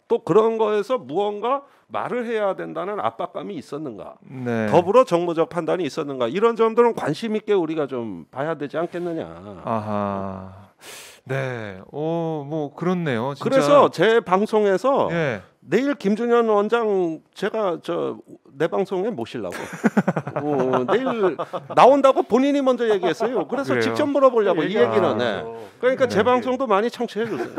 또 그런 거에서 무언가 말을 해야 된다는 압박감이 있었는가, 네. 더불어 정무적 판단이 있었는가, 이런 점들은 관심 있게 우리가 좀 봐야 되지 않겠느냐. 아하. 네. 뭐 그렇네요. 진짜. 그래서 제 방송에서 예. 내일 김준현 원장 제가 내 방송에 모시려고 내일 나온다고 본인이 먼저 얘기했어요. 그래서 그래요? 직접 물어보려고 이 얘기는. 네. 그러니까 제 네. 방송도 많이 청취해 주세요.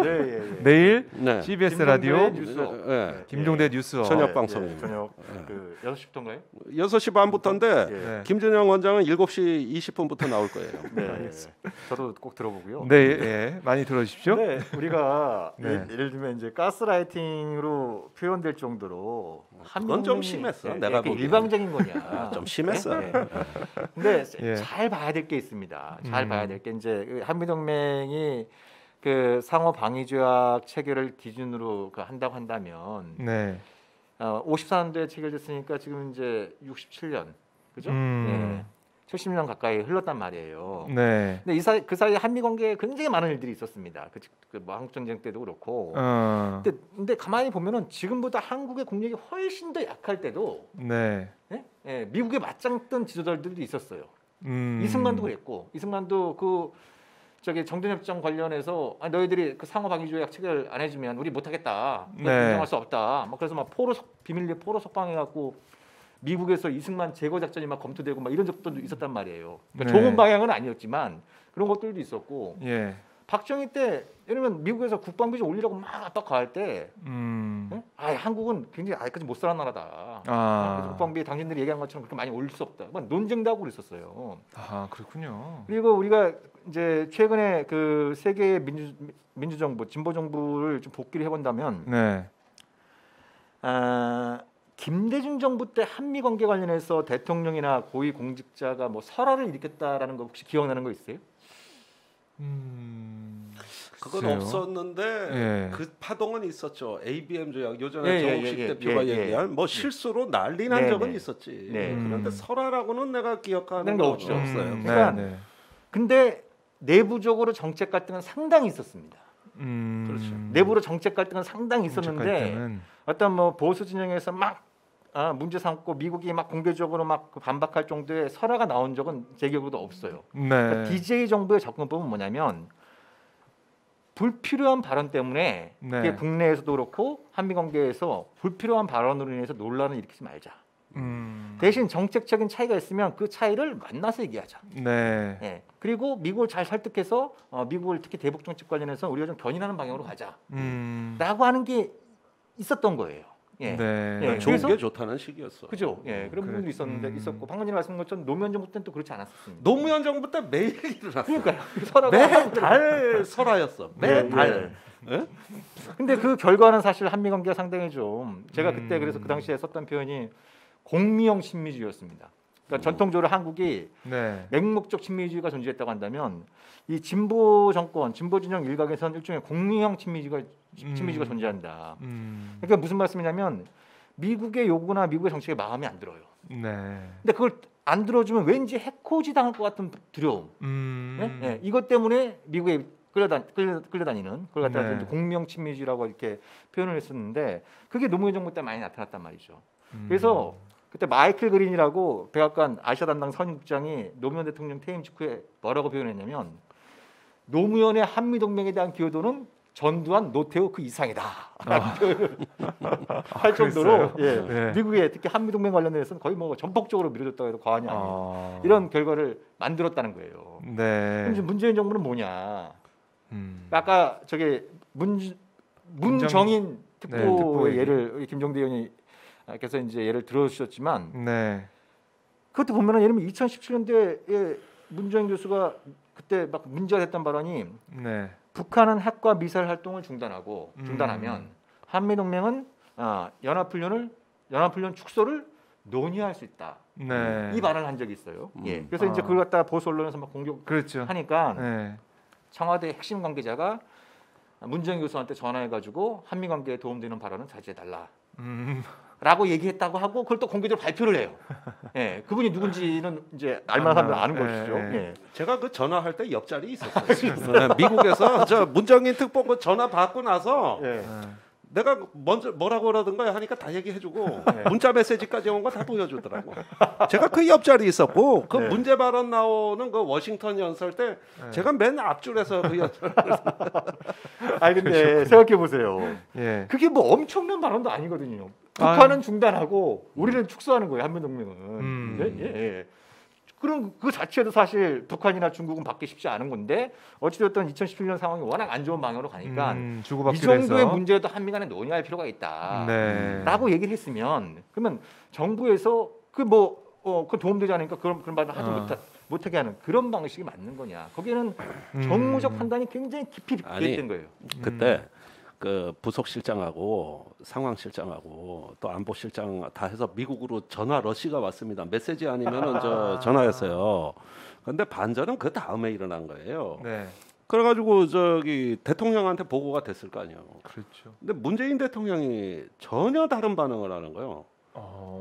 내일 네. CBS 김종대 라디오 뉴스업. 네. 김종대 뉴스업. 저녁 방송입니다. 저녁 그 6시부터인가요? 6시 반부터인데 네. 김준영 원장은 7시 20분부터 나올 거예요. 네. 저도 꼭 들어보고요. 네, 예. 많이 들어주십시오. 네, 우리가 네. 예를 들면 이제 가스라이팅으로 표현될 정도로 그건 좀 심했어, 내가 보기엔. 일방적인 거냐? 좀 심했어. 네. 근데 예. 잘 봐야 될 게 있습니다. 잘 봐야 될 게 이제 한미 동맹이 그 상호 방위 조약 체결을 기준으로 한다고 한다면 네. 54년도에 체결됐으니까 지금 이제 67년, 그죠? 예. 70년 가까이 흘렀단 말이에요. 네. 근데 그 사이에 한미 관계에 굉장히 많은 일들이 있었습니다. 뭐 한국 전쟁 때도 그렇고. 근데 가만히 보면은 지금보다 한국의 국력이 훨씬 더 약할 때도 네. 예, 미국에 맞짱 뜬 지도자들도 있었어요. 이승만도 그랬고, 이승만도 그 정전협정 관련해서 너희들이 그 상호 방위 조약 체결 안 해주면 우리 못하겠다, 인정할 수 없다. 막 그래서 막 비밀리에 포로 석방해갖고 미국에서 이승만 제거 작전이 막 검토되고 막 이런 적도 있었단 말이에요. 그러니까 네. 좋은 방향은 아니었지만 그런 것들도 있었고. 예. 박정희 때 예를 들면 미국에서 국방비 좀 올리라고 막 압박 가할 때, 한국은 굉장히 아직까지 못 살아 나라다. 그래서 국방비 당신들이 얘기한 것처럼 그렇게 많이 올릴 수 없다. 막 논쟁도 하고 그랬었어요. 아, 그렇군요. 그리고 우리가 이제 최근에 그 세계의 민주정부, 진보정부를 좀 복귀를 해본다면, 네. 김대중 정부 때 한미 관계 관련해서 대통령이나 고위 공직자가 뭐 설화를 일으켰다라는 거 혹시 기억나는 거 있어요? 그건 글쎄요. 없었는데 예. 그 파동은 있었죠. ABM 조약, 요전에 정옥식 대표가 얘기한 뭐 실수로 난리 난 적은 있었지. 그런데 설화라고는 내가 기억하는 게 없죠. 없어요. 그러니까 네. 근데 내부적으로 정책 갈등은 상당히 있었습니다. 그렇죠. 내부로 정책 갈등은 상당히 있었는데 갈등은. 어떤 뭐 보수 진영에서 막 문제 삼고 미국이 막 공개적으로 막 반박할 정도의 설화가 나온 적은 제 기억에도 없어요. 네. 그러니까 DJ 정부의 접근법은 뭐냐면 불필요한 발언 때문에 네. 그게 국내에서도 그렇고 한미 관계에서 불필요한 발언으로 인해서 논란을 일으키지 말자. 대신 정책적인 차이가 있으면 그 차이를 만나서 얘기하자. 네. 예. 그리고 미국을 잘 설득해서 미국을 특히 대북 정책 관련해서 우리가 좀 견인하는 방향으로 가자. 라고 하는 게 있었던 거예요. 예. 네. 예. 좋은 그래서- 게 좋다는 식이었어. 그죠? 예. 그런 부분도 있었고 방금 말씀한 것처럼 노무현 정부 때는 또 그렇지 않았었습니다. 노무현 정부 때 매일 일어났어. 그러니까요. 설화가 매달 설화였어. 매달. 예? 근데 그 결과는 사실 한미 관계가 상당히 좀 제가 그때 그래서 그 당시에 썼던 표현이 공미형 친미주의였습니다. 그러니까 전통적으로 한국이 네. 맹목적 친미주의가 존재했다고 한다면 이 진보 정권, 진보 진영 일각에서는 일종의 공미형 친미주의가 존재한다. 그러니까 무슨 말씀이냐면 미국의 요구나 미국의 정책에 마음에 안 들어요. 네. 근데 그걸 안 들어주면 왠지 해코지 당할 것 같은 두려움. 예? 이것 때문에 미국에 끌려다니는 그걸 갖다가 네. 이제 공명 친미주의라고 이렇게 표현을 했었는데 그게 노무현 정부 때 많이 나타났단 말이죠. 그래서 그때 마이클 그린이라고 백악관 아시아 담당 선임국장이 노무현 대통령 퇴임 직후에 뭐라고 표현했냐면 노무현의 한미 동맹에 대한 기여도는 전두환, 노태우 그 이상이다. 할 정도로 네. 미국의 특히 한미 동맹 관련해서는 거의 뭐 전폭적으로 밀어줬다고 해도 과언이 아니에요. 이런 결과를 만들었다는 거예요. 네. 그럼 문재인 정부는 뭐냐? 아까 문정인 특보의 특보의 예를 김종대 의원님께서 이제 예를 들어주셨지만 네. 그것도 보면은 예를 들면 2017년도에 문정인 교수가 그때 막 문제가 됐던 발언이 네. 북한은 핵과 미사일 활동을 중단하면 한미 동맹은 연합훈련 축소를 논의할 수 있다. 네. 이 발언을 한 적이 있어요. 예. 그래서 이제 그걸 갖다가 보수 언론에서 막 그렇죠. 공격하니까 네. 청와대 핵심 관계자가 문정희 교수한테 전화해가지고 한미 관계에 도움되는 발언은 자제해달라. 라고 얘기했다고 하고 그걸 또 공개적으로 발표를 해요. 예, 그분이 누군지는 이제 알만한 사람들 아는 것이죠. 예. 제가 그 전화할 때 옆자리에 있었어요. 네, 미국에서 저 문정인 특보 그 전화 받고 나서 예. 내가 먼저 뭐라고 그러던가 하니까 다 얘기해주고 문자 메시지까지 온 거 다 보여주더라고. 제가 그 옆자리에 있었고 그 네. 문제 발언 나오는 그 워싱턴 연설 때 제가 맨 앞줄에서 그 연설. 아니 근데 생각해 보세요. 예. 그게 뭐 엄청난 발언도 아니거든요. 북한은 중단하고 우리는 축소하는 거예요. 한미 동맹은. 예, 예. 그럼 그 자체도 사실 북한이나 중국은 받기 쉽지 않은 건데 어찌됐든 2017년 상황이 워낙 안 좋은 방향으로 가니까 이 주고받기로 정도의 해서. 문제도 한미 간에 논의할 필요가 있다. 네. 라고 얘기를 했으면 그러면 정부에서 그 도움되지 않으니까 그런 발언을 하지 못하게 하는 그런 방식이 맞는 거냐. 거기에는 정무적 판단이 굉장히 깊이 있던 거예요. 그때 그 부속실장하고 상황실장하고 또 안보실장 다 해서 미국으로 전화 러시가 왔습니다. 메시지 아니면은 저 전화였어요. 근데 반전은 그 다음에 일어난 거예요. 네. 그래가지고 저기 대통령한테 보고가 됐을 거 아니에요. 그렇죠. 근데 문재인 대통령이 전혀 다른 반응을 하는 거예요.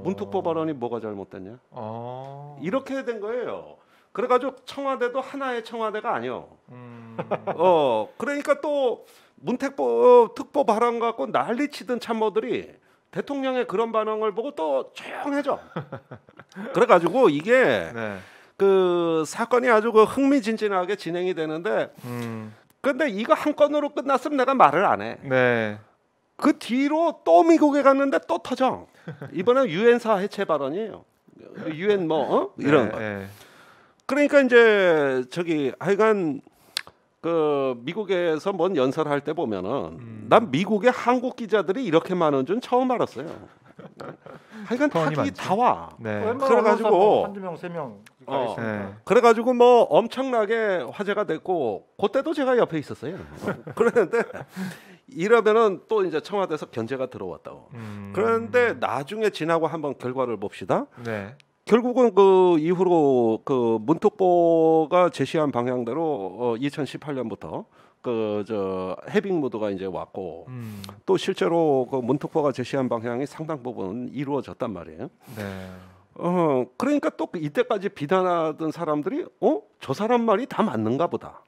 문특보 발언이 뭐가 잘못됐냐? 이렇게 된 거예요. 그래가지고 청와대도 하나의 청와대가 아니요. 그러니까 또 문특보 발언 갖고 난리치던 참모들이 대통령의 그런 반응을 보고 또 조용해져. 그래가지고 이게 네. 그 사건이 아주 그 흥미진진하게 진행이 되는데, 근데 이거 한 건으로 끝났으면 내가 말을 안 해. 네. 그 뒤로 또 미국에 갔는데 또 터져. 이번엔 유엔사 해체 발언이에요. 유엔 이런 거. 네. 그러니까 이제 저기 하여간 그 미국에서 뭔 연설할 때 보면은 난 미국의 한국 기자들이 이렇게 많은 줄 처음 알았어요. 하여간 타격이 다 와. 네. 그래가지고 한두 명, 세 명. 네. 그래가지고 뭐 엄청나게 화제가 됐고 그때도 제가 옆에 있었어요. 그런데 이러면은 또 이제 청와대에서 견제가 들어왔다고. 그런데 나중에 지나고 한번 결과를 봅시다. 네. 결국은 그 이후로 그 문특보가 제시한 방향대로 2018년부터 그 저 해빙 모드가 이제 왔고 또 실제로 그 문특보가 제시한 방향이 상당 부분 이루어졌단 말이에요. 네. 그러니까 또 이때까지 비난하던 사람들이 저 사람 말이 다 맞는가 보다.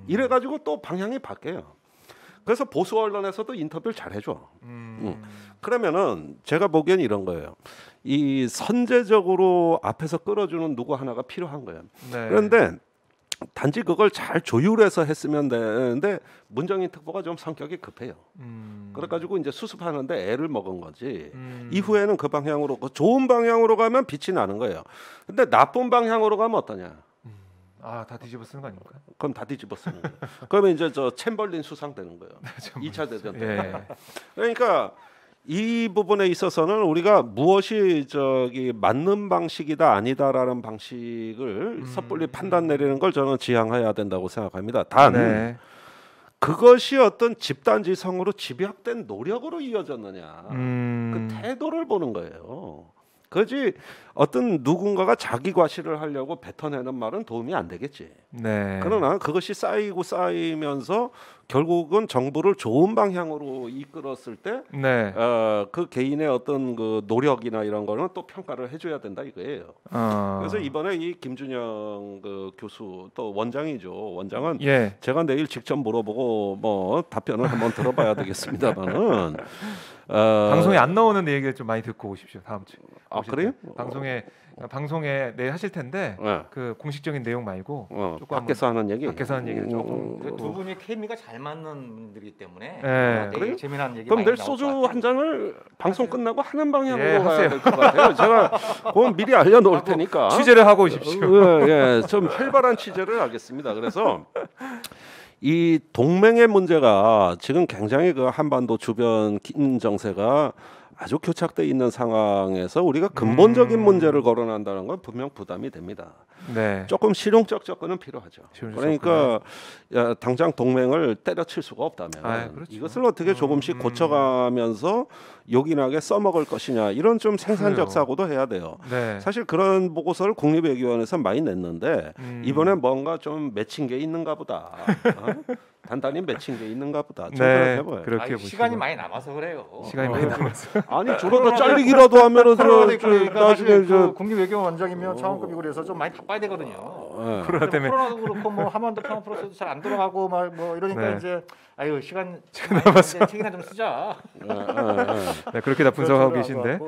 이래가지고 또 방향이 바뀌어요. 그래서 보수 언론에서도 인터뷰를 잘 해줘. 그러면은 제가 보기엔 이런 거예요. 이 선제적으로 앞에서 끌어주는 누구 하나가 필요한 거예요. 네. 그런데 단지 그걸 잘 조율해서 했으면 되는데 문정인 특보가 좀 성격이 급해요. 그래가지고 이제 수습하는데 애를 먹은 거지. 이후에는 그 방향으로 그 좋은 방향으로 가면 빛이 나는 거예요. 근데 나쁜 방향으로 가면 어떠냐? 다 뒤집어 쓰는 거 아닙니까? 그럼 다 뒤집어 쓰는 거예요. 그러면 이제 저 챔벌린 수상 되는 거예요. 2차 대전 때. 예. 그러니까 이 부분에 있어서는 우리가 무엇이 저기 맞는 방식이다 아니다라는 방식을 섣불리 판단 내리는 걸 저는 지향해야 된다고 생각합니다. 단 네. 그것이 어떤 집단지성으로 집약된 노력으로 이어졌느냐 그 태도를 보는 거예요. 그지 어떤 누군가가 자기 과시를 하려고 뱉어내는 말은 도움이 안 되겠지. 네. 그러나 그것이 쌓이고 쌓이면서 결국은 정부를 좋은 방향으로 이끌었을 때 네. 그 개인의 어떤 그 노력이나 이런 거는 또 평가를 해줘야 된다 이거예요. 그래서 이번에 이 김준영 그 교수 또 원장이죠. 원장은 예. 제가 내일 직접 물어보고 뭐 답변을 한번 들어봐야 되겠습니다만은 방송에 안 나오는 얘기를 좀 많이 듣고 오십시오. 다음 주에. 그래요? 방송에 내일 하실 텐데 네. 그 공식적인 내용 말고 조금 밖에서 하는 얘기. 밖에서 하는 얘기를 조금 두 분이 케미가 잘 맞는 분들이기 때문에 네. 내일 재미난 얘기 그럼 많이 내일 나올 소주 것 같아요. 한 잔을 방송 끝나고 하는 방향으로 예, 가야 될 것 같아요. 제가 그건 미리 알려놓을 테니까 취재를 하고 오십시오. 좀 활발한 취재를 하겠습니다. 그래서 이 동맹의 문제가 지금 굉장히 그 한반도 주변 긴 정세가 아주 교착돼 있는 상황에서 우리가 근본적인 문제를 거론한다는 건 분명 부담이 됩니다. 네. 조금 실용적 접근은 필요하죠. 실용적 그러니까 야, 당장 동맹을 때려칠 수가 없다면 그렇죠. 이것을 어떻게 조금씩 고쳐가면서 요긴하게 써먹을 것이냐 이런 좀 생산적 그래요. 사고도 해야 돼요. 네. 사실 그런 보고서를 국립외교원에서 많이 냈는데 이번에 뭔가 좀 맺힌 게 있는가 보다. 단단히 맺힌 게 있는가 보다. 좀 네. 그렇게 보여요. 그렇게 시간이 보시고. 많이 남아서 그래요. 시간이 많이 남았어요. 아니 저러다 잘리기라도 하면은 그러니까 사실 나중에 그 국립외교원장이면 차관급이고 그래서 좀 많이 바빠야 되거든요. 코로나 때문에. 코로나도 그렇고 뭐 하만도 평화 프로세스 잘 안 돌아가고 막 뭐 이러니까 네. 이제 아유 시간 남았어. 책이나 좀 쓰자. 네, 그렇게 다 분석하고 계신데.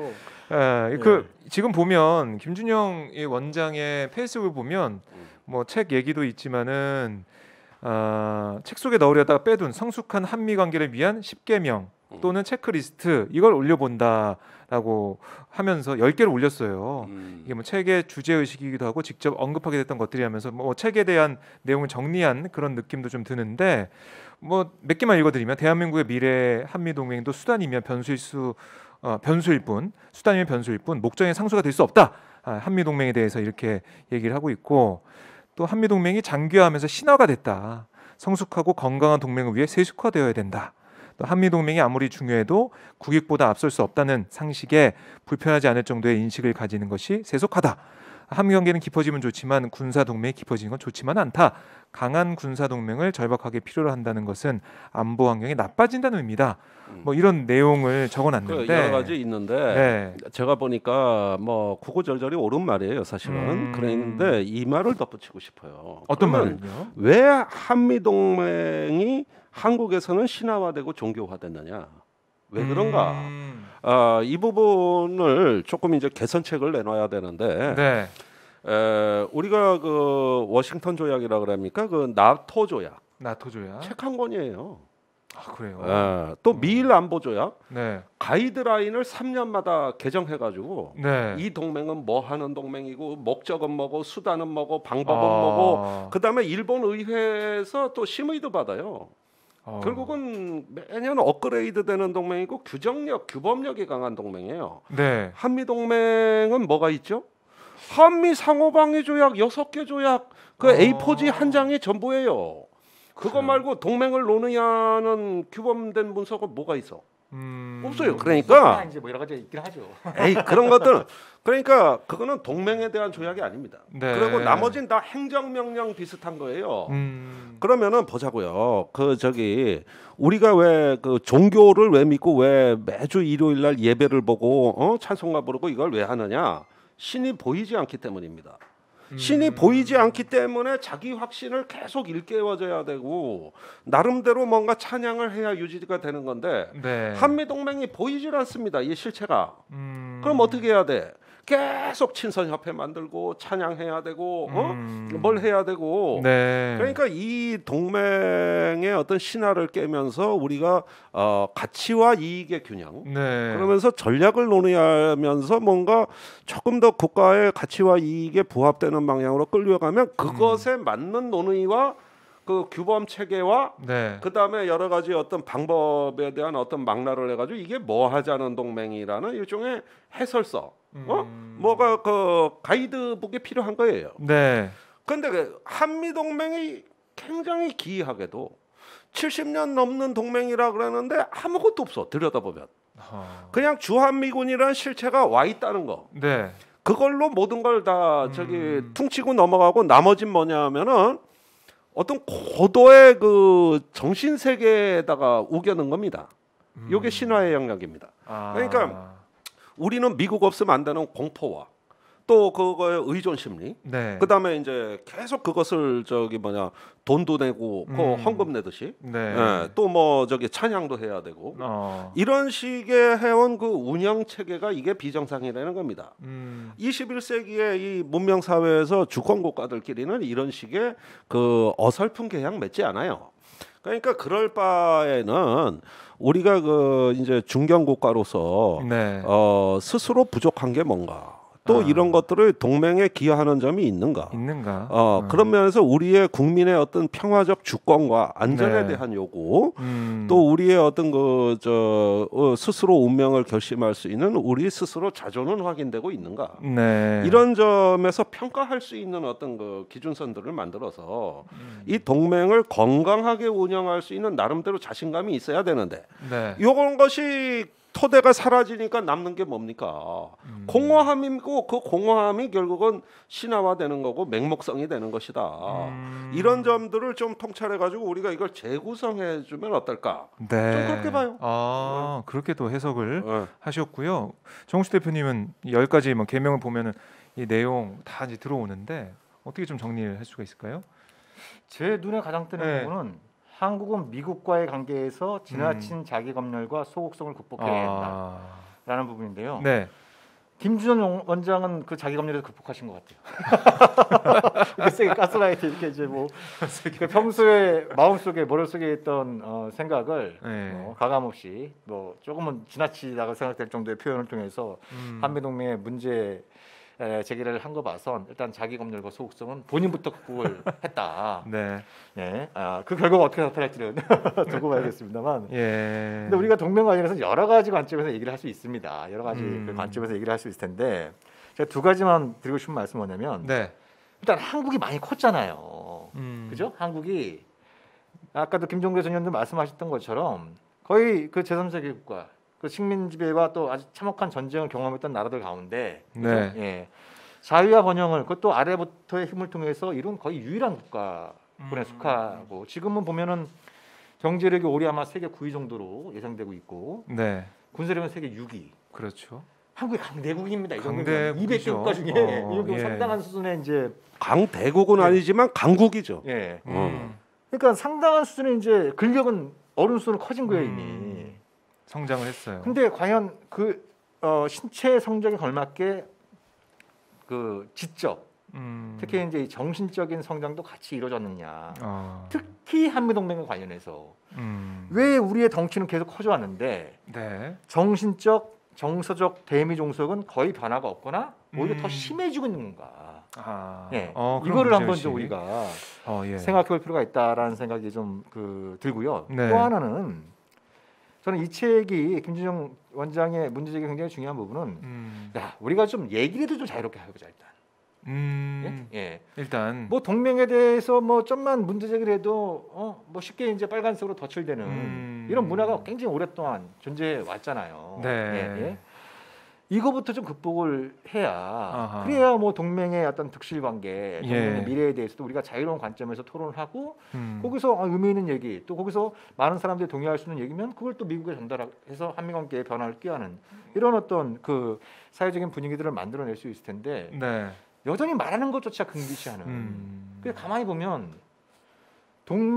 예. 그 지금 보면 김준영 이 원장의 페이스북을 보면 뭐 책 얘기도 있지만은 책 속에 넣으려다가 빼둔 성숙한 한미 관계를 위한 10개명 또는 체크리스트 이걸 올려본다라고 하면서 10개를 올렸어요. 이게 뭐 책의 주제 의식이기도 하고 직접 언급하게 됐던 것들이 하면서 뭐 책에 대한 내용을 정리한 그런 느낌도 좀 드는데 뭐 몇 개만 읽어드리면 대한민국의 미래 한미 동맹도 수단이면 변수일 뿐 수단이면 변수일 뿐 목적의 상수가 될 수 없다. 한미 동맹에 대해서 이렇게 얘기를 하고 있고 또 한미 동맹이 장기화하면서 신화가 됐다. 성숙하고 건강한 동맹을 위해 세속화되어야 된다. 또 한미 동맹이 아무리 중요해도 국익보다 앞설 수 없다는 상식에 불편하지 않을 정도의 인식을 가지는 것이 세속화다. 한미 관계는 깊어지면 좋지만 군사 동맹이 깊어지는 건 좋지만 않다. 강한 군사 동맹을 절박하게 필요로 한다는 것은 안보 환경이 나빠진다는 의미다. 뭐 이런 내용을 적어놨는데 그 여러 가지 있는데 네. 제가 보니까 뭐 구구절절이 옳은 말이에요, 사실은. 그랬는데 이 말을 덧붙이고 싶어요. 어떤 그러면 말은요? 왜 한미 동맹이 한국에서는 신화화되고 종교화됐느냐? 왜 그런가? 이 부분을 조금 이제 개선책을 내놔야 되는데 네. 우리가 그 워싱턴 조약이라 그럽니까? 그 나토 조약 나토 조약. 책 한 권이에요. 그래요. 또 미일 안보 조약 네. 가이드라인을 3년마다 개정해가지고 네. 이 동맹은 뭐 하는 동맹이고 목적은 뭐고 수단은 뭐고 방법은 뭐고 그다음에 일본 의회에서 또 심의도 받아요. 결국은 매년 업그레이드되는 동맹이고 규정력, 규범력이 강한 동맹이에요. 네. 한미 동맹은 뭐가 있죠? 한미 상호방위 조약 6개 조약 그 A4지 한 장이 전부예요. 그거 말고 동맹을 논의하는 규범된 문서가 뭐가 있어? 없어요. 그러니까 이제 뭐 여러 가지 있긴 하죠. 에이 그런 것들 그러니까 그거는 동맹에 대한 조약이 아닙니다. 네. 그리고 나머지는 다 행정명령 비슷한 거예요. 그러면은 보자고요. 그 저기 우리가 왜 그 종교를 왜 믿고 왜 매주 일요일 날 예배를 보고 찬송가 부르고 이걸 왜 하느냐? 신이 보이지 않기 때문입니다. 신이 보이지 않기 때문에 자기 확신을 계속 일깨워줘야 되고 나름대로 뭔가 찬양을 해야 유지가 되는 건데 네. 한미 동맹이 보이질 않습니다. 이 실체가. 그럼 어떻게 해야 돼? 계속 친선협회 만들고 찬양해야 되고 뭘 해야 되고 네. 그러니까 이 동맹의 어떤 신화를 깨면서 우리가 가치와 이익의 균형 네. 그러면서 전략을 논의하면서 뭔가 조금 더 국가의 가치와 이익에 부합되는 방향으로 끌려가면 그것에 맞는 논의와 그 규범 체계와 네. 그 다음에 여러 가지 어떤 방법에 대한 어떤 망라를 해가지고 이게 뭐 하자는 동맹이라는 일종의 해설서, 뭐가 그 가이드북이 필요한 거예요. 네. 그런데 그 한미 동맹이 굉장히 기이하게도 70년 넘는 동맹이라 그러는데 아무것도 없어 들여다보면 그냥 주한미군이라는 실체가 와 있다는 거. 네. 그걸로 모든 걸 다 저기 퉁치고 넘어가고 나머진 뭐냐면은 어떤 고도의 그 정신 세계에다가 우겨는 겁니다. 이게 신화의 영역입니다. 그러니까 우리는 미국 없으면 안 되는 공포와 또 그거의 의존 심리. 네. 그다음에 이제 계속 그것을 저기 뭐냐 돈도 내고 그 헌금 내듯이. 네. 또 뭐 저기 찬양도 해야 되고. 이런 식의 해온 그 운영 체계가 이게 비정상이라는 겁니다. 21세기의 이 문명 사회에서 주권 국가들끼리는 이런 식의 그 어설픈 계약 맺지 않아요. 그러니까 그럴 바에는 우리가 그 이제 중견 국가로서 네. 스스로 부족한 게 뭔가 또 이런 것들을 동맹에 기여하는 점이 있는가? 그런 면에서 우리의 국민의 어떤 평화적 주권과 안전에 네. 대한 요구, 또 우리의 어떤 스스로 운명을 결심할 수 있는 우리 스스로 자존은 확인되고 있는가? 네. 이런 점에서 평가할 수 있는 어떤 그 기준선들을 만들어서 이 동맹을 건강하게 운영할 수 있는 나름대로 자신감이 있어야 되는데, 네. 이런 것이 토대가 사라지니까 남는 게 뭡니까? 공허함이고, 그 공허함이 결국은 신화화되는 거고 맹목성이 되는 것이다. 이런 점들을 좀 통찰해가지고 우리가 이걸 재구성해주면 어떨까? 네. 좀 그렇게 봐요. 그렇게 또 해석을 하셨고요. 정우식 대표님은 10가지 뭐 계명을 보면은 이 내용 다 이제 들어오는데 어떻게 좀 정리를 할 수가 있을까요? 제 눈에 가장 띄는 네. 부분은 한국은 미국과의 관계에서 지나친 자기 검열과 소극성을 극복해야 된다라는 부분인데요. 네. 김준현 원장은 그 자기 검열에서 극복하신 것 같아요. 이렇게 세게 가스라이트 이렇게 이제 뭐 평소에 마음속에 머릿속에 있던 생각을 가감없이 뭐 조금은 지나치다고 생각될 정도의 표현을 통해서 한미 동맹의 문제 제기를 한 거 봐선 일단 자기 검열과 소극성은 본인부터 극복을 했다. 네. 네. 그 결과가 어떻게 나타날지는 두고 봐야겠습니다만. 예. 근데 우리가 동맹 관련해서 여러 가지 관점에서 얘기를 할 수 있습니다. 여러 가지 그 관점에서 얘기를 할 수 있을 텐데 제가 두 가지만 드리고 싶은 말씀은 뭐냐면 네. 일단 한국이 많이 컸잖아요. 그죠? 한국이 아까도 김종대 선생님도 말씀하셨던 것처럼 거의 그 제3세계 국가 그 식민 지배와 또 아주 참혹한 전쟁을 경험했던 나라들 가운데 네. 예, 자유와 번영을 그것도 아래부터의 힘을 통해서 이룬 거의 유일한 국가군에 속하고 지금은 보면은 경제력이 올해 아마 세계 9위 정도로 예상되고 있고 네. 군사력은 세계 6위. 그렇죠. 한국이 강대국입니다. 이 정도면 강대국이죠. 200개 국가 중에 이 정도 상당한 수준의 이제 강대국은 아니지만 강국이죠. 예. 그러니까 상당한 수준의 이제 근력은 어느 수준으로 커진 거예요 이미. 성장을 했어요. 근데 과연 그 신체 성장에 걸맞게 그 지적, 특히 이제 이 정신적인 성장도 같이 이루어졌느냐. 특히 한미동맹과 관련해서 왜 우리의 덩치는 계속 커져왔는데 네. 정신적, 정서적 대미 종속은 거의 변화가 없거나 오히려 더 심해지고 있는 건가. 예. 이거를 한번 좀 우리가 생각해볼 필요가 있다라는 생각이 좀 들고요. 네. 또 하나는 저는 이 책이 김준영 원장의 문제제기 굉장히 중요한 부분은 야 우리가 좀 얘기라도 좀 자유롭게 해보자 일단. 예? 일단 뭐 동맹에 대해서 뭐 좀만 문제제기를 해도 뭐 쉽게 이제 빨간색으로 덧칠되는 이런 문화가 굉장히 오랫동안 존재해 왔잖아요. 네. 예? 이거부터 좀 극복을 해야 그래야 뭐 동맹의 어떤 득실 관계, 동맹의 미래에 대해서도 우리가 자유로운 관점에서 토론을 하고 거기서 의미 있는 얘기 또 거기서 많은 사람들이 동의할 수 있는 얘기면 그걸 또 미국에 전달해서 한미 관계의 변화를 꾀하는 이런 어떤 그 사회적인 분위기들을 만들어낼 수 있을 텐데 네. 여전히 말하는 것조차 금기시하는. 그래서 가만히 보면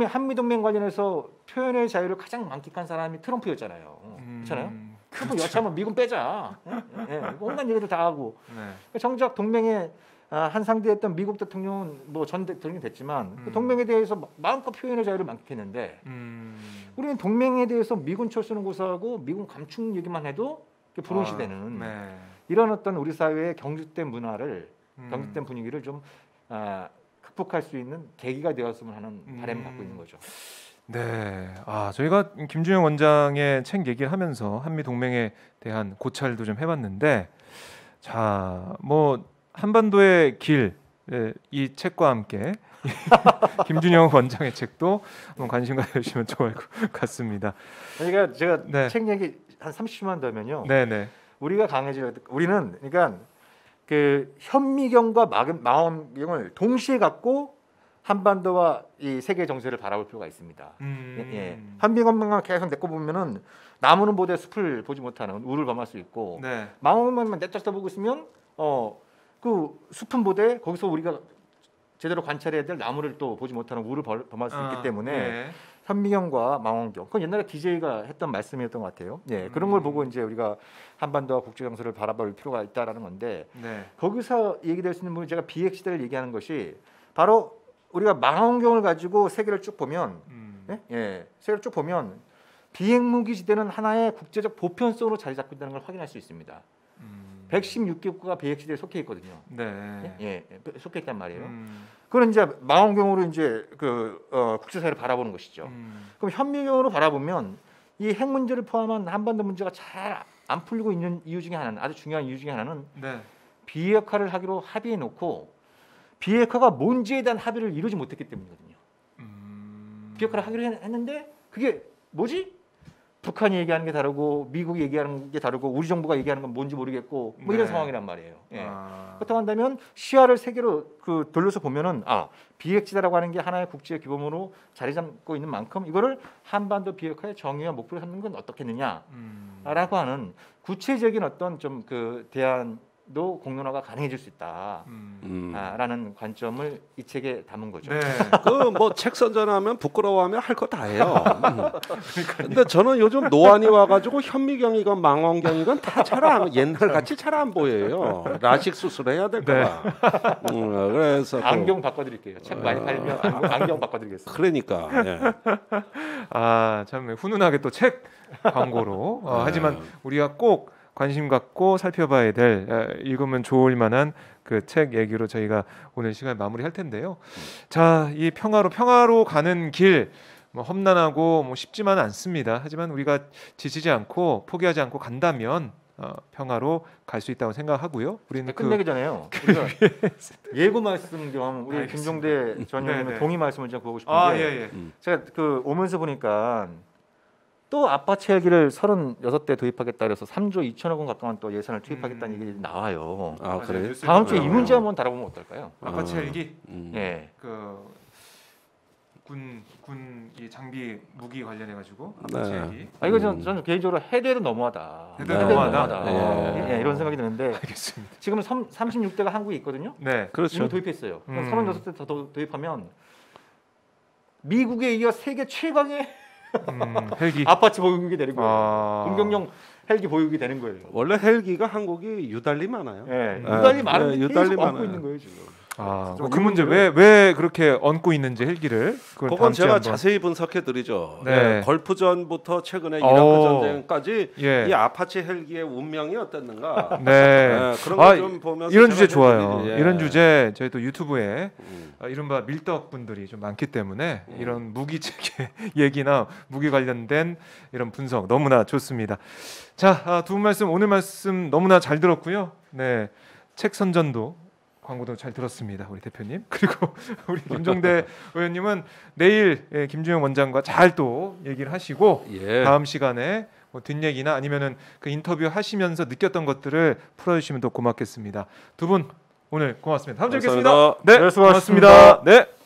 한미 동맹 관련해서 표현의 자유를 가장 만끽한 사람이 트럼프였잖아요. 그렇잖아요. 트럼프 여차하면 미군 빼자. 온갖 얘기들 다 하고. 정작 동맹에 한 상대했던 미국 대통령은 뭐 전 대통령이 됐지만 그 동맹에 대해서 마음껏 표현의 자유를 만끽했는데 우리는 동맹에 대해서 미군 철수는 고사하고 미군 감축 얘기만 해도 불운시되는 이런 어떤 우리 사회의 경직된 문화를 경직된 분위기를 좀 극복할 수 있는 계기가 되었으면 하는 바람을 갖고 있는 거죠. 네, 저희가 김준영 원장의 책 얘기를 하면서 한미 동맹에 대한 고찰도 좀 해봤는데, 자, 뭐 한반도의 길, 이 책과 함께 김준영 원장의 책도 한번 관심 가져주시면 좋을 것 같습니다. 그러니까 제가 책 얘기 한 30초만 더 하면요. 네네. 우리가 강해져야 돼. 우리는 그러니까 그 현미경과 망원경을 동시에 갖고 한반도와 이 세계 정세를 바라볼 필요가 있습니다. 현미경만 계속 내꺼 보면은 나무는 보되 숲을 보지 못하는 우를 범할 수 있고 망원경만 내쫓아 보고 있으면 그 숲은 보되 거기서 우리가 제대로 관찰해야 될 나무를 또 보지 못하는 우를 범할 수 있기 때문에 현미경과 망원경. 그건 옛날에 DJ가 했던 말씀이었던 것 같아요. 그런 걸 보고 이제 우리가 한반도와 국제 정세를 바라볼 필요가 있다라는 건데 거기서 얘기될 수 있는 부분이 제가 비핵 시대를 얘기하는 것이 바로 우리가 망원경을 가지고 세계를 쭉 보면 세계를 쭉 보면 비핵 무기 시대는 하나의 국제적 보편성으로 자리 잡고 있다는 걸 확인할 수 있습니다. 116개국가 BRICS에 속해 있거든요. 네. 예, 속해 있단 말이에요. 그건 이제 망원경으로 이제 국제사회를 바라보는 것이죠. 그럼 현미경으로 바라보면 이 핵 문제를 포함한 한반도 문제가 잘 안 풀리고 있는 이유 중에 하나는, 아주 중요한 이유 중에 하나는 네. 비핵화를 하기로 합의해 놓고 비핵화가 뭔지에 대한 합의를 이루지 못했기 때문이거든요. 비핵화를 하기로 했는데 그게 뭐지? 북한이 얘기하는 게 다르고 미국이 얘기하는 게 다르고 우리 정부가 얘기하는 건 뭔지 모르겠고 뭐 이런 네. 상황이란 말이에요. 예. 그렇다고 한다면 시야를 세계로 돌려서 보면은 비핵지다라고 하는 게 하나의 국제 기본으로 자리 잡고 있는 만큼 이거를 한반도 비핵화의 정의와 목표로 삼는 건 어떻겠느냐라고 하는 구체적인 어떤 좀 대안도 공론화가 가능해질 수 있다라는 관점을 이 책에 담은 거죠. 네. 그 뭐 책 선전하면 부끄러워하면 할 거 다 해요. 근데 저는 요즘 노안이 와가지고 현미경이건 망원경이건 다 잘 안, 옛날 같이 잘 안 보여요. 라식 수술해야 될까 봐. 그래서 안경 바꿔드릴게요. 책 많이 팔면 안경 바꿔드리겠습니다. 그러니까. 예. 참 훈훈하게 또 책 광고로. 하지만 우리가 꼭 관심 갖고 살펴봐야 될, 읽으면 좋을 만한 그 책 얘기로 저희가 오늘 시간 마무리할 텐데요. 자, 이 평화로 가는 길 뭐 험난하고 뭐 쉽지만은 않습니다. 하지만 우리가 지치지 않고 포기하지 않고 간다면 평화로 갈 수 있다고 생각하고요. 우리는 끝내기 전에요. 우리가 예고 말씀 겸 우리 알겠습니다. 김종대 전 의원님의 네네. 동의 말씀을 좀 구하고 싶은데 예. 제가 오면서 보니까 또 아파트 헬기를 36대 도입하겠다 그래서 3조 2천억 원 가까운 또 예산을 투입하겠다는 얘기 나와요. 아 그래요? 다음 주에 이 문제 한번 다뤄보면 어떨까요? 아파트 헬기 예. 군 이 장비 무기 관련해 가지고 네. 아파트 헬기. 이거 저는 개인적으로 해대도 너무하다. 해도 네. 너무하다. 예, 이런 생각이 드는데 알겠습니다. 지금 36대가 한국에 있거든요. 네. 그렇죠. 이미 도입했어요. 그럼 36대 더 도입하면 미국에 이어 세계 최강의 헬기. 아파트 보유국이 되는 거예요. 공격용 헬기 보유국이 되는 거예요. 원래 헬기가 한국이 유달리 많아요. 예, 유달리 많은데 네, 유달리 계속 얹고 많아요. 있는 거예요 지금. 그 문제 왜 그렇게 얹고 있는지 헬기를 그건 제가 자세히 분석해 드리죠. 네. 예, 걸프전부터 최근에 이라크 전쟁까지 이 아파치 헬기의 운명이 어땠는가. 네. 예, 그런 거 좀 보면서 이런 주제 제가 좋아요. 해드리지. 예. 이런 주제 저희 또 유튜브에 이른바 밀떡 분들이 좀 많기 때문에 이런 무기 체계 얘기나 무기 관련된 이런 분석 너무나 좋습니다. 자, 두 분 말씀 오늘 말씀 너무나 잘 들었고요. 네, 책 선전도 광고도 잘 들었습니다, 우리 대표님. 그리고 우리 김종대 의원님은 내일 김주영 원장과 잘 또 얘기를 하시고 다음 시간에 뭐 뒷얘기나 아니면은 그 인터뷰 하시면서 느꼈던 것들을 풀어주시면 더 고맙겠습니다. 두 분 오늘 고맙습니다. 다음 주에 뵙겠습니다. 네, 수고하셨습니다. 고맙습니다. 네.